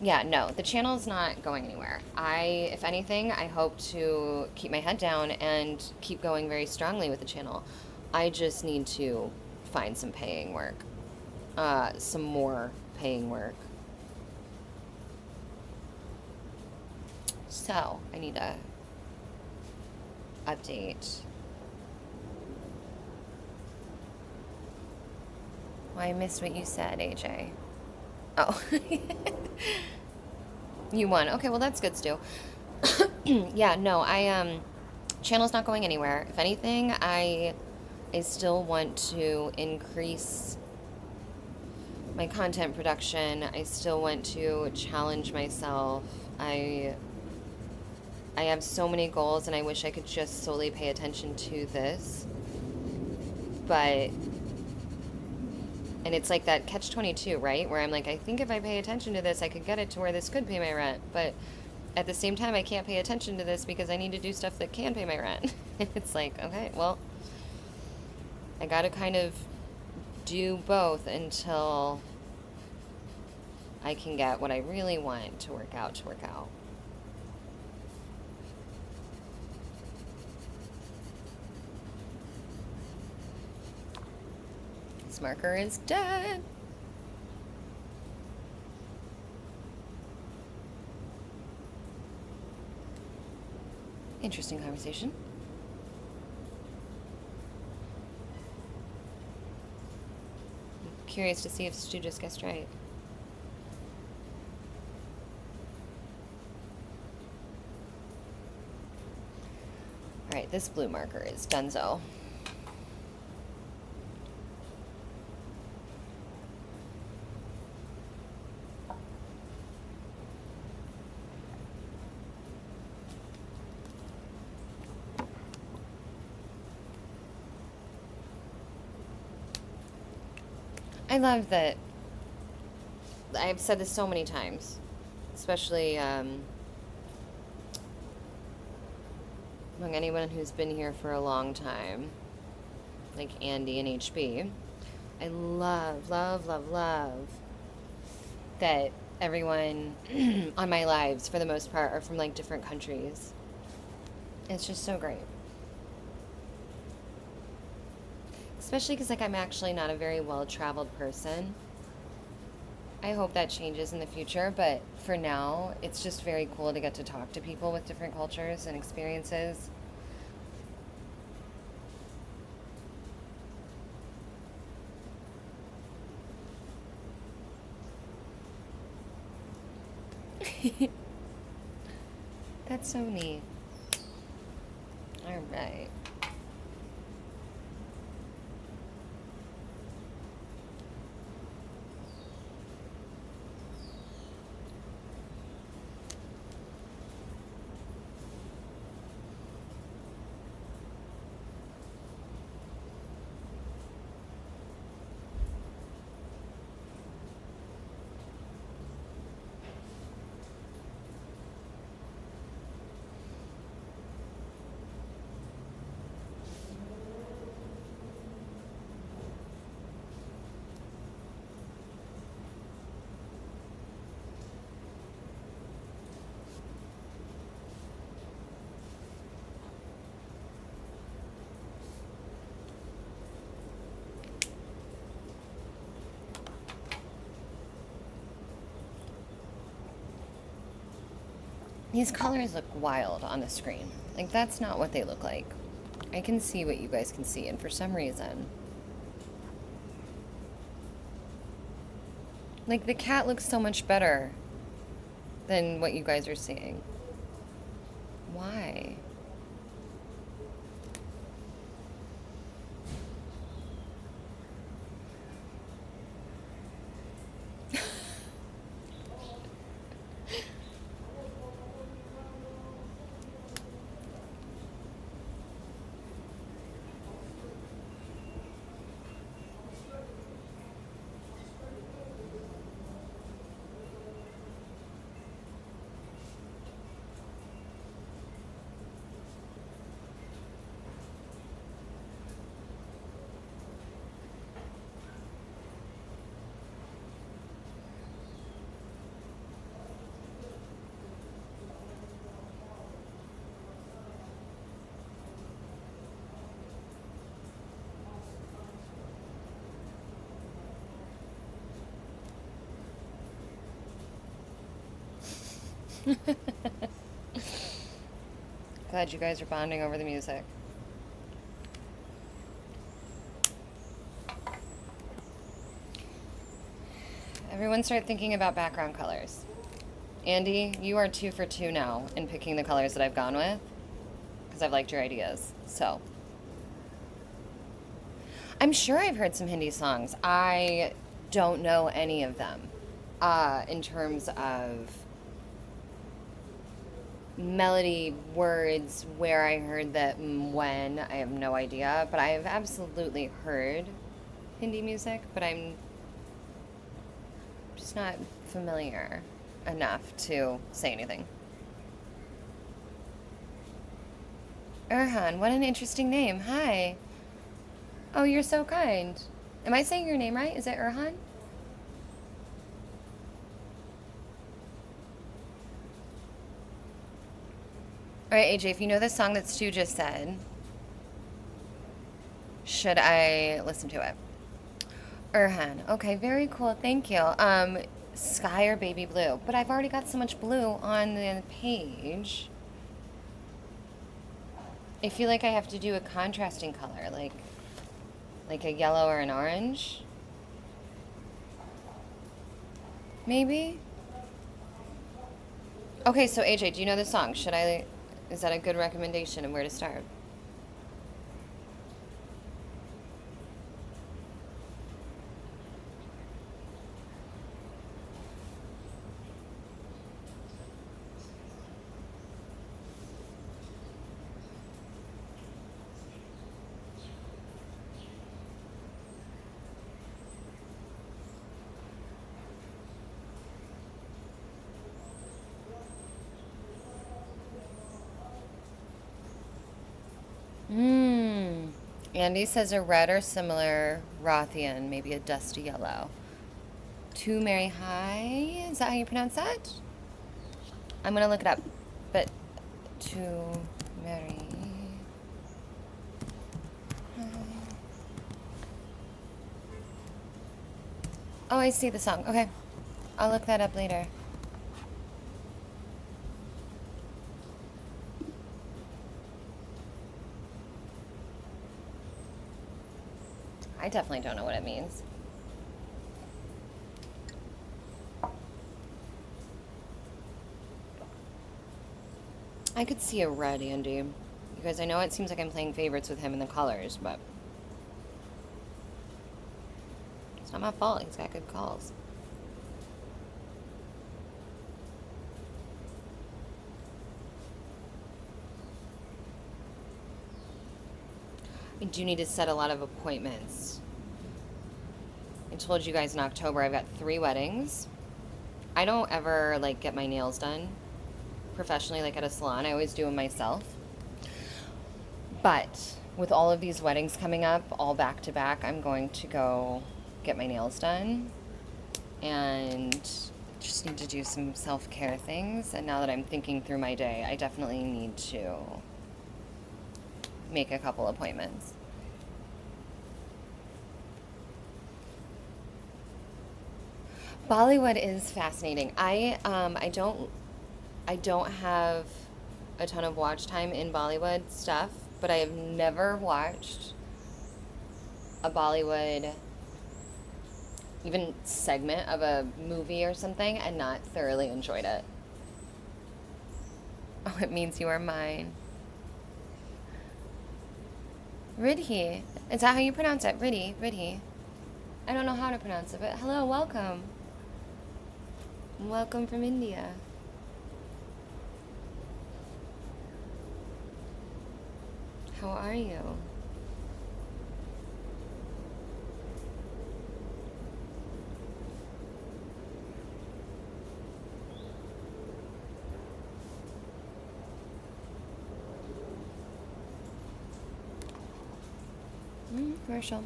Yeah, no, the channel's not going anywhere. If anything, I hope to keep my head down and keep going very strongly with the channel. I just need to find some paying work. Some more paying work. So, I need to update. Well, I missed what you said, AJ. Oh. You won. Okay, well that's good, Stu. Yeah, no, channel's not going anywhere. If anything, I still want to increase my content production. I still want to challenge myself. I have so many goals, and I wish I could just solely pay attention to this. But, and it's like that catch-22, right? Where I'm like, I think if I pay attention to this, I could get it to where this could pay my rent. But at the same time, I can't pay attention to this because I need to do stuff that can pay my rent. It's like, okay, well, I gotta kind of do both until I can get what I really want to work out. This marker is dead. Interesting conversation. I'm curious to see if Stu just guessed right. Alright, this blue marker is donezo. I love that. I've said this so many times, especially among anyone who's been here for a long time, like Andy and HB. I love that everyone on my lives, for the most part, are from like different countries. It's just so great. Especially because like I'm actually not a very well-traveled person. I hope that changes in the future, but for now, it's just very cool to get to talk to people with different cultures and experiences. That's so neat. All right. These colors look wild on the screen. Like, that's not what they look like. I can see what you guys can see, and for some reason, like, the cat looks so much better than what you guys are seeing. Why? Glad you guys are bonding over the music. Everyone start thinking about background colors. Andy, you are 2 for 2 now in picking the colors that I've gone with, because I've liked your ideas. So, I'm sure I've heard some Hindi songs. I don't know any of them in terms of melody, words, where I heard that, when. I have no idea, but I have absolutely heard Hindi music, but I'm just not familiar enough to say anything. Erhan, what an interesting name. Hi. Oh, you're so kind. Am I saying your name right? Is it Erhan? All right, AJ, if you know the song that Stu just said, should I listen to it? Erhan. Okay, very cool. Thank you. Sky or baby blue? But I've already got so much blue on the page. I feel like I have to do a contrasting color, like a yellow or an orange. Maybe? Okay, so AJ, do you know the song? Is that a good recommendation of where to start? Andy says a red or similar Rothian, maybe a dusty yellow. To Mary High, is that how you pronounce that? I'm gonna look it up, but to Mary High. Oh, I see the song. Okay, I'll look that up later. I definitely don't know what it means. I could see a red, Andy. Because I know it seems like I'm playing favorites with him in the colors, but it's not my fault. He's got good calls. I do need to set a lot of appointments. I told you guys in October I've got 3 weddings. I don't ever get my nails done professionally at a salon. I always do them myself. But with all of these weddings coming up, all back to back, I'm going to go get my nails done and just need to do some self-care things. And now that I'm thinking through my day, I definitely need to make a couple appointments. Bollywood is fascinating. I don't I don't have a ton of watch time in Bollywood stuff, but I have never watched a Bollywood even segment of a movie or something and not thoroughly enjoyed it. Oh, it means you are mine. Ridhi. Is that how you pronounce it? Ridhi, Ridhi. I don't know how to pronounce it, but hello, welcome. Welcome from India. How are you? Commercial.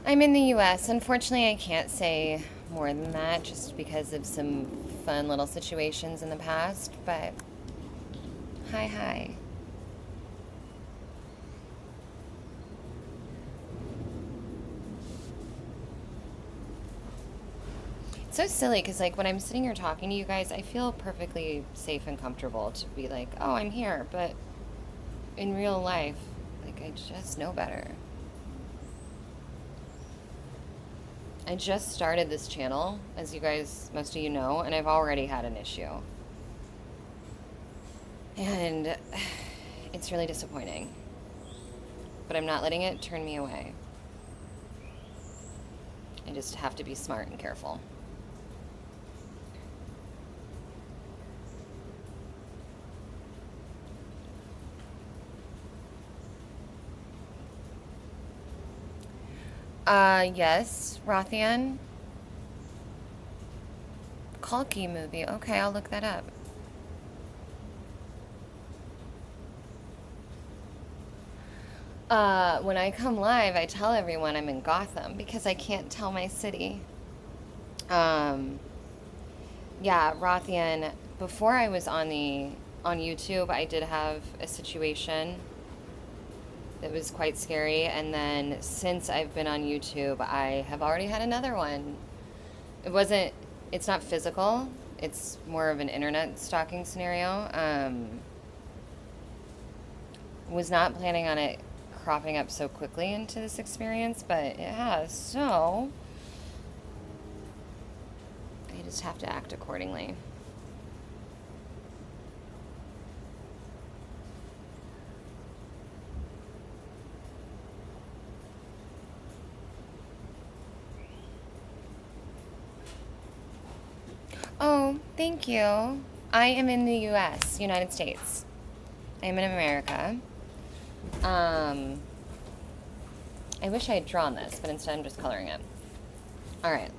I'm in the US. Unfortunately, I can't say more than that just because of some fun little situations in the past, but hi, hi. It's so silly because, like, when I'm sitting here talking to you guys, I feel perfectly safe and comfortable to be like, oh, I'm here, but in real life, like, I just know better. I just started this channel, as you guys, most of you know, and I've already had an issue. And it's really disappointing. But I'm not letting it turn me away. I just have to be smart and careful. Yes, Rothian. Kalki movie. Okay, I'll look that up. When I come live, I tell everyone I'm in Gotham because I can't tell my city. Um, yeah, Rothian, before I was on YouTube, I did have a situation that was quite scary, and then since I've been on YouTube, I have already had another one. It's not physical, it's more of an internet stalking scenario. Was not planning on it cropping up so quickly into this experience, but it has, so I just have to act accordingly. Oh, thank you. I am in the US, United States. I am in America. I wish I had drawn this, but instead I'm just coloring it. Alright.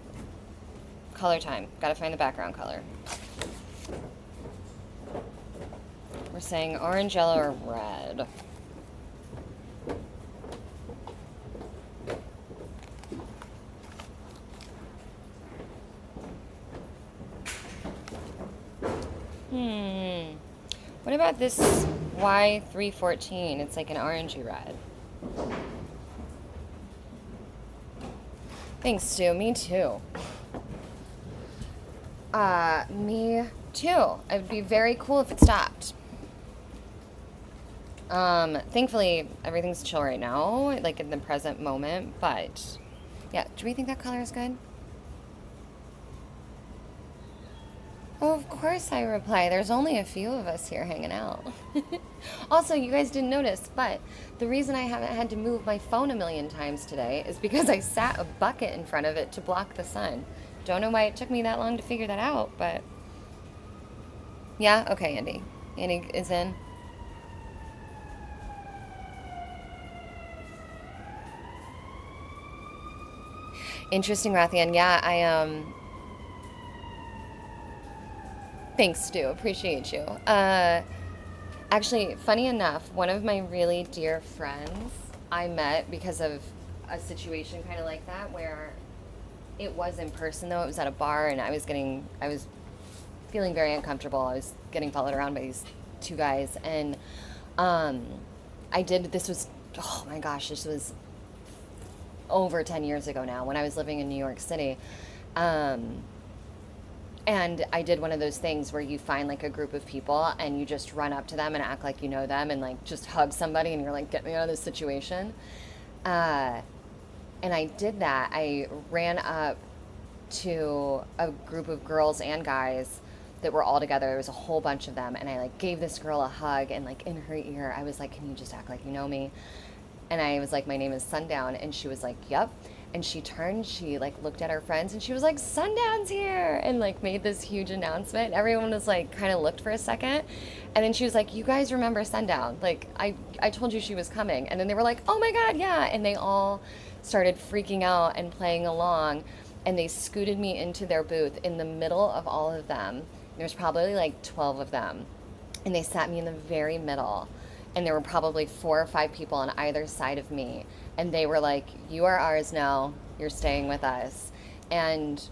Color time. Gotta find the background color. We're saying orange, yellow, or red. What about this Y314? It's like an orangey red. Thanks, Stu. Me too. Me too. It would be very cool if it stopped. Thankfully, everything's chill right now, like in the present moment, but yeah, do we think that color is good? Oh, of course I reply. There's only a few of us here hanging out. Also, you guys didn't notice, but the reason I haven't had to move my phone a million times today is because I sat a bucket in front of it to block the sun. Don't know why it took me that long to figure that out, but yeah, okay, Andy. Andy is in. Interesting, Rathian. Yeah, thanks, Stu. Appreciate you. Actually, funny enough, one of my really dear friends I met because of a situation kind of like that where it was in person, though. It was at a bar, and I was feeling very uncomfortable. I was getting followed around by these two guys, and this was, oh my gosh, this was over 10 years ago now when I was living in New York City. And I did one of those things where you find like a group of people and you just run up to them and act like you know them and like just hug somebody and you're like, get me out of this situation. Uh, and I did that. I ran up to a group of girls and guys that were all together. There was a whole bunch of them. And I like gave this girl a hug and like in her ear, I was like, can you just act like you know me? And I was like, my name is Sundown. And she was like, yep. And she turned, she like looked at her friends and she was like, Sundown's here. And like made this huge announcement. Everyone was like, kind of looked for a second. And then she was like, you guys remember Sundown? Like, I told you she was coming. And then they were like, oh my God, yeah. And they all started freaking out and playing along. And they scooted me into their booth in the middle of all of them. There's probably like 12 of them. And they sat me in the very middle. And there were probably 4 or 5 people on either side of me. And they were like, you are ours now. You're staying with us. And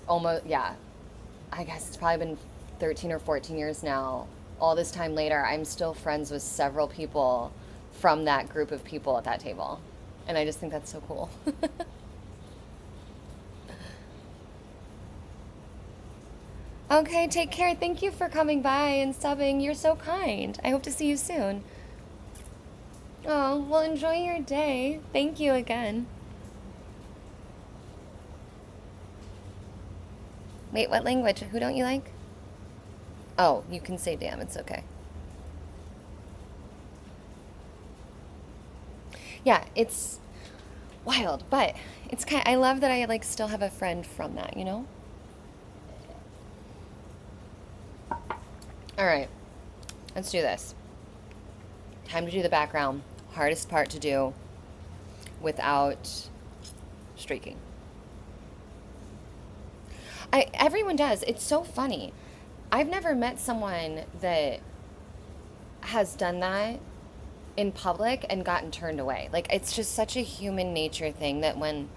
almost, yeah, I guess it's probably been 13 or 14 years now. All this time later, I'm still friends with several people from that group of people at that table. And I just think that's so cool. Okay, take care. Thank you for coming by and subbing. You're so kind. I hope to see you soon. Oh, well, enjoy your day. Thank you again. Wait, what language? Who don't you like? Oh, you can say damn. It's okay. Yeah, it's wild, but it's kind of, I love that I like still have a friend from that, you know? All right, let's do this. Time to do the background. Hardest part to do without streaking. Everyone does. It's so funny. I've never met someone that has done that in public and gotten turned away. Like it's just such a human nature thing that when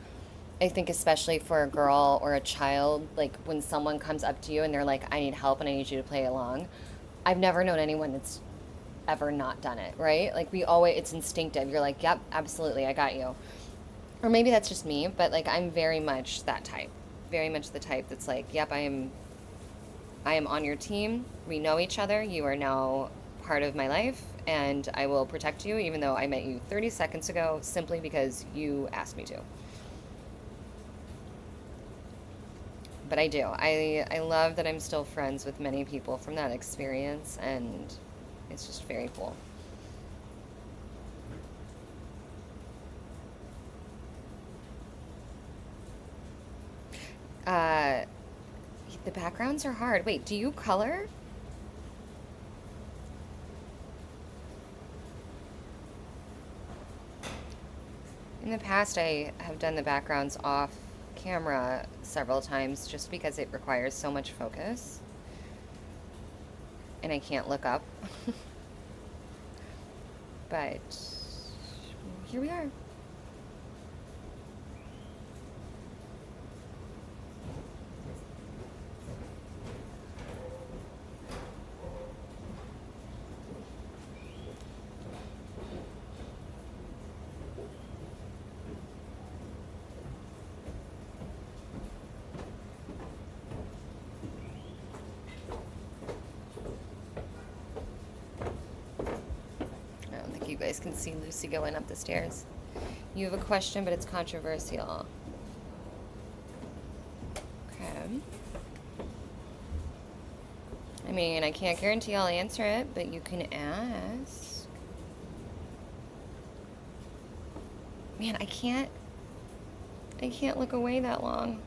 I think especially for a girl or a child, like when someone comes up to you and they're like, I need help and I need you to play along. I've never known anyone that's ever not done it, right? Like we always, it's instinctive. You're like, yep, absolutely, I got you. Or maybe that's just me, but like I'm very much that type. Very much the type that's like, yep, I am on your team. We know each other. You are now part of my life and I will protect you even though I met you 30 seconds ago simply because you asked me to. But I do. I love that I'm still friends with many people from that experience and it's just very cool. Uh, the backgrounds are hard. Wait, do you color? In the past, I have done the backgrounds off camera several times just because it requires so much focus and I can't look up. But here we are. I don't think you guys can see Lucy going up the stairs. You have a question, but it's controversial. Okay. I mean, I can't guarantee I'll answer it, but you can ask. Man, I can't look away that long.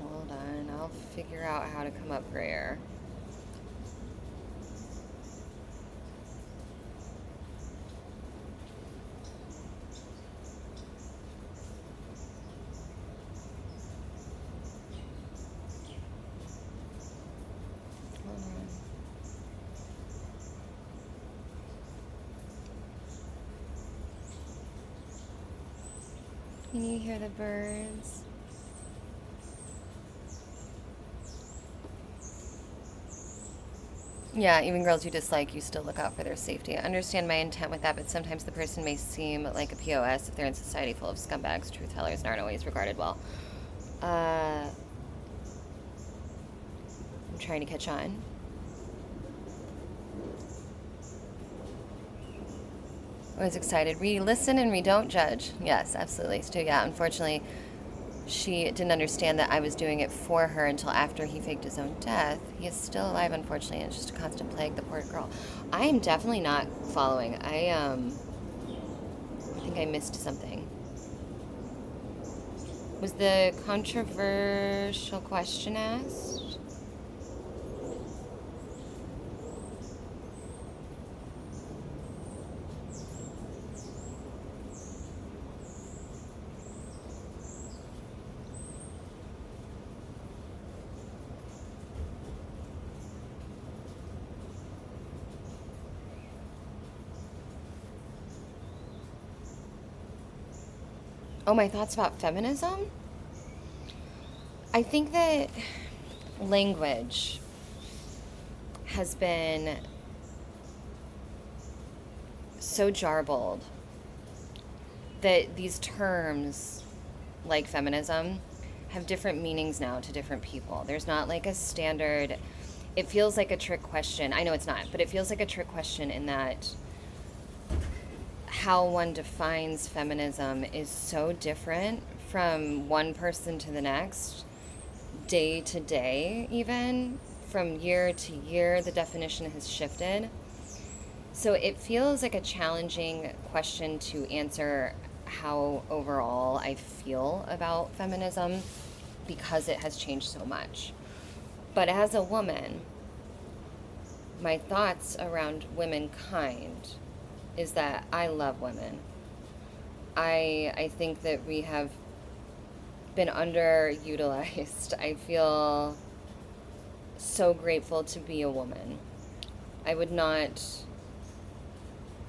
Hold on, I'll figure out how to come up for air. Hold on. Can you hear the birds? Yeah, even girls you dislike, you still look out for their safety. I understand my intent with that, but sometimes the person may seem like a POS if they're in society full of scumbags, truth tellers, and aren't always regarded well. I'm trying to catch on. I was excited. We listen and we don't judge. Yes, absolutely. So, yeah, unfortunately, she didn't understand that I was doing it for her until after he faked his own death. He is still alive, unfortunately, and it's just a constant plague, the poor girl. I am definitely not following. I think I missed something. Was the controversial question asked? Oh, my thoughts about feminism? I think that language has been so jarbled that these terms, like feminism, have different meanings now to different people. There's not like a standard, it feels like a trick question. I know it's not, but it feels like a trick question in that how one defines feminism is so different from one person to the next, day to day, even from year to year, the definition has shifted. So it feels like a challenging question to answer how overall I feel about feminism because it has changed so much. But as a woman, my thoughts around womankind is that I love women. I think that we have been underutilized. I feel so grateful to be a woman. I would not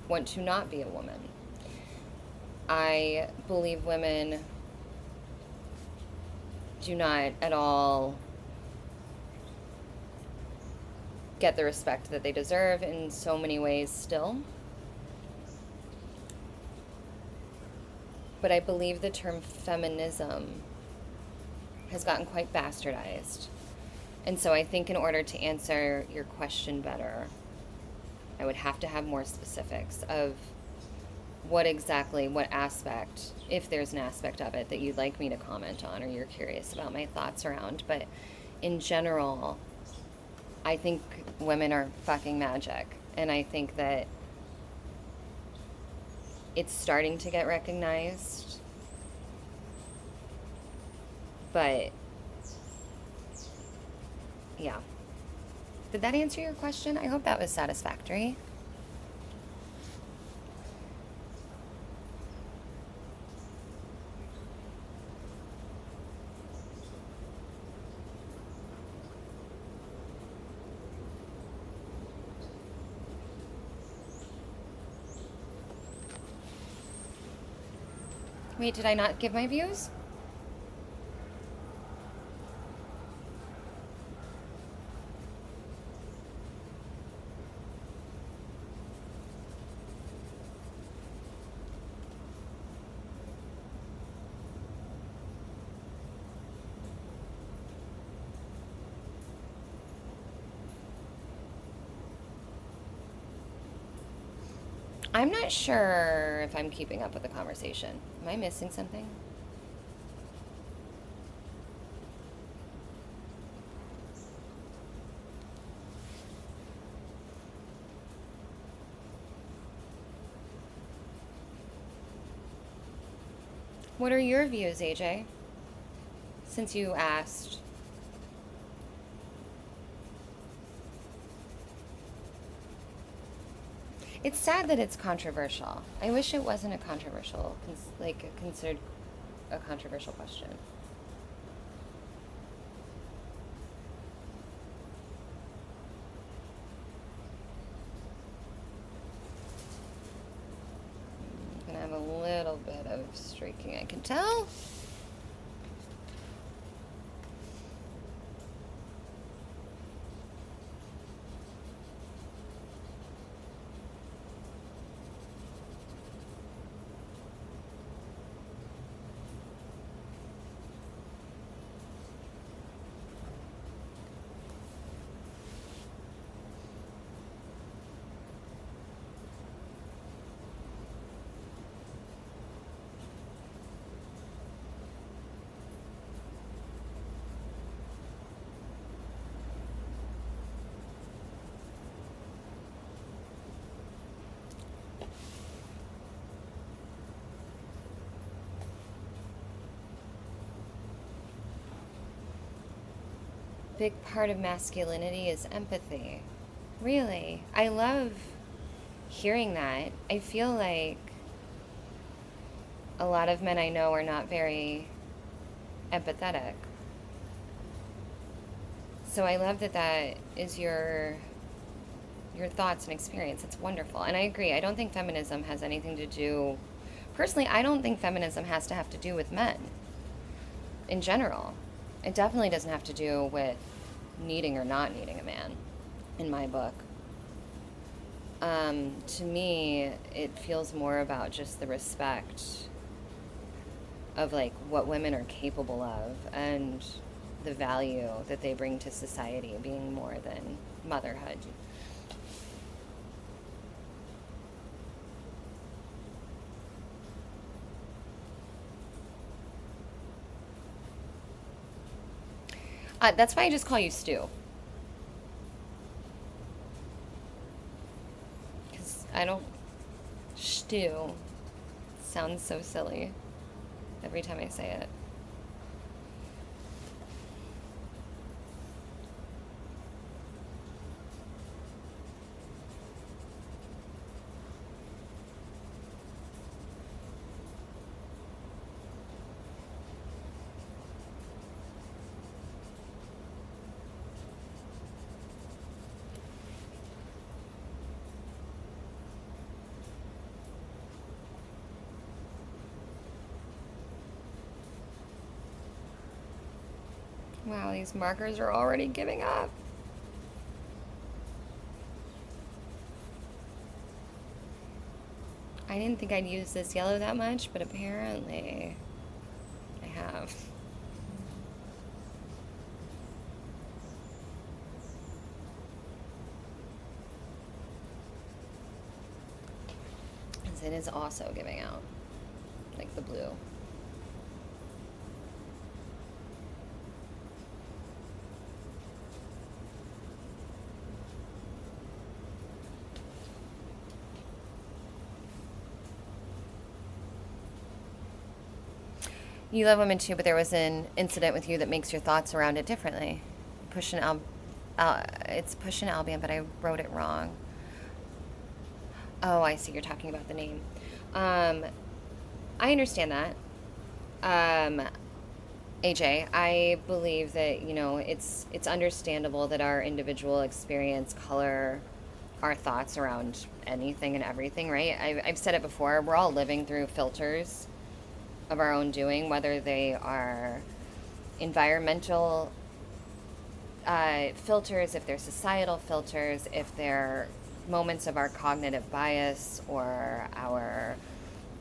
want to not be a woman. I believe women do not at all get the respect that they deserve in so many ways still. But I believe the term feminism has gotten quite bastardized. And so I think in order to answer your question better, I would have to have more specifics of what exactly, what aspect, if there's an aspect of it that you'd like me to comment on or you're curious about my thoughts around. But in general, I think women are fucking magic. And I think that it's starting to get recognized. But, yeah. Did that answer your question? I hope that was satisfactory. Wait, did I not give my views? I'm not sure if I'm keeping up with the conversation. Am I missing something? What are your views, AJ? Since you asked. It's sad that it's controversial. I wish it wasn't a controversial, considered a controversial question. I'm gonna have a little bit of streaking, I can tell. big part of masculinity is empathy. Really. I love hearing that. I feel like a lot of men I know are not very empathetic. So I love that that is your thoughts and experience. It's wonderful. And I agree. I don't think feminism has anything to do, personally, I don't think feminism has to have to do with men in general. It definitely doesn't have to do with needing or not needing a man, in my book. To me, it feels more about just the respect of like what women are capable of and the value that they bring to society being more than motherhood. That's why I just call you Stu. Because I don't. Stu sounds so silly every time I say it. Wow, these markers are already giving up. I didn't think I'd use this yellow that much, but apparently I have. Because it is also giving out, like the blue. You love women too, but there was an incident with you that makes your thoughts around it differently. It's Push an Albion, but I wrote it wrong. Oh, I see. You're talking about the name. I understand that. Um, AJ, I believe that, it's understandable that our individual experience color our thoughts around anything and everything, right? I've said it before. We're all living through filters of our own doing, whether they are environmental filters, if they're societal filters, if they're moments of our cognitive bias or our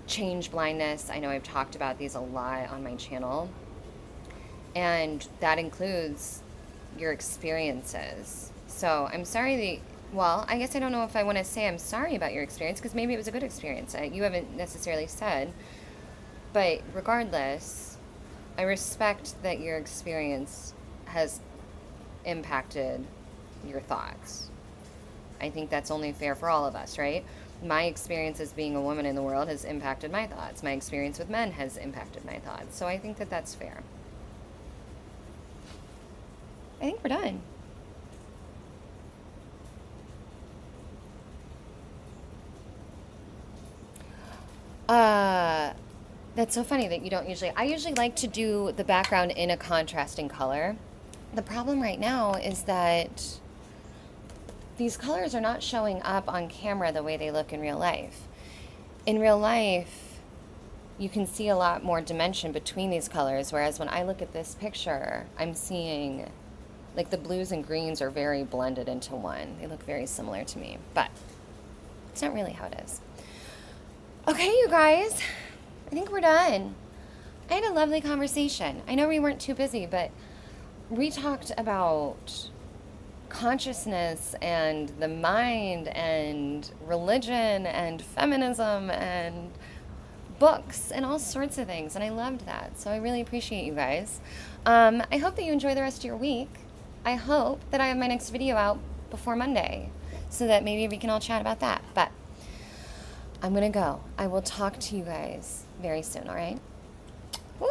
change blindness. I know I've talked about these a lot on my channel, and that includes your experiences. So I'm sorry well, I guess I don't know if I want to say I'm sorry about your experience, because maybe it was a good experience. You haven't necessarily said. But regardless, I respect that your experience has impacted your thoughts. I think that's only fair for all of us, right? My experience as being a woman in the world has impacted my thoughts. My experience with men has impacted my thoughts. So I think that that's fair. I think we're done. That's so funny that you don't usually. I usually like to do the background in a contrasting color. The problem right now is that these colors are not showing up on camera the way they look in real life. In real life, you can see a lot more dimension between these colors, whereas when I look at this picture, I'm seeing like the blues and greens are very blended into one. They look very similar to me, but it's not really how it is. Okay, you guys, I think we're done. I had a lovely conversation. I know we weren't too busy, but we talked about consciousness and the mind and religion and feminism and books and all sorts of things, and I loved that. So I really appreciate you guys. I hope that you enjoy the rest of your week. I hope that I have my next video out before Monday so that maybe we can all chat about that. But I'm gonna go. I will talk to you guys very soon, all right? Woo.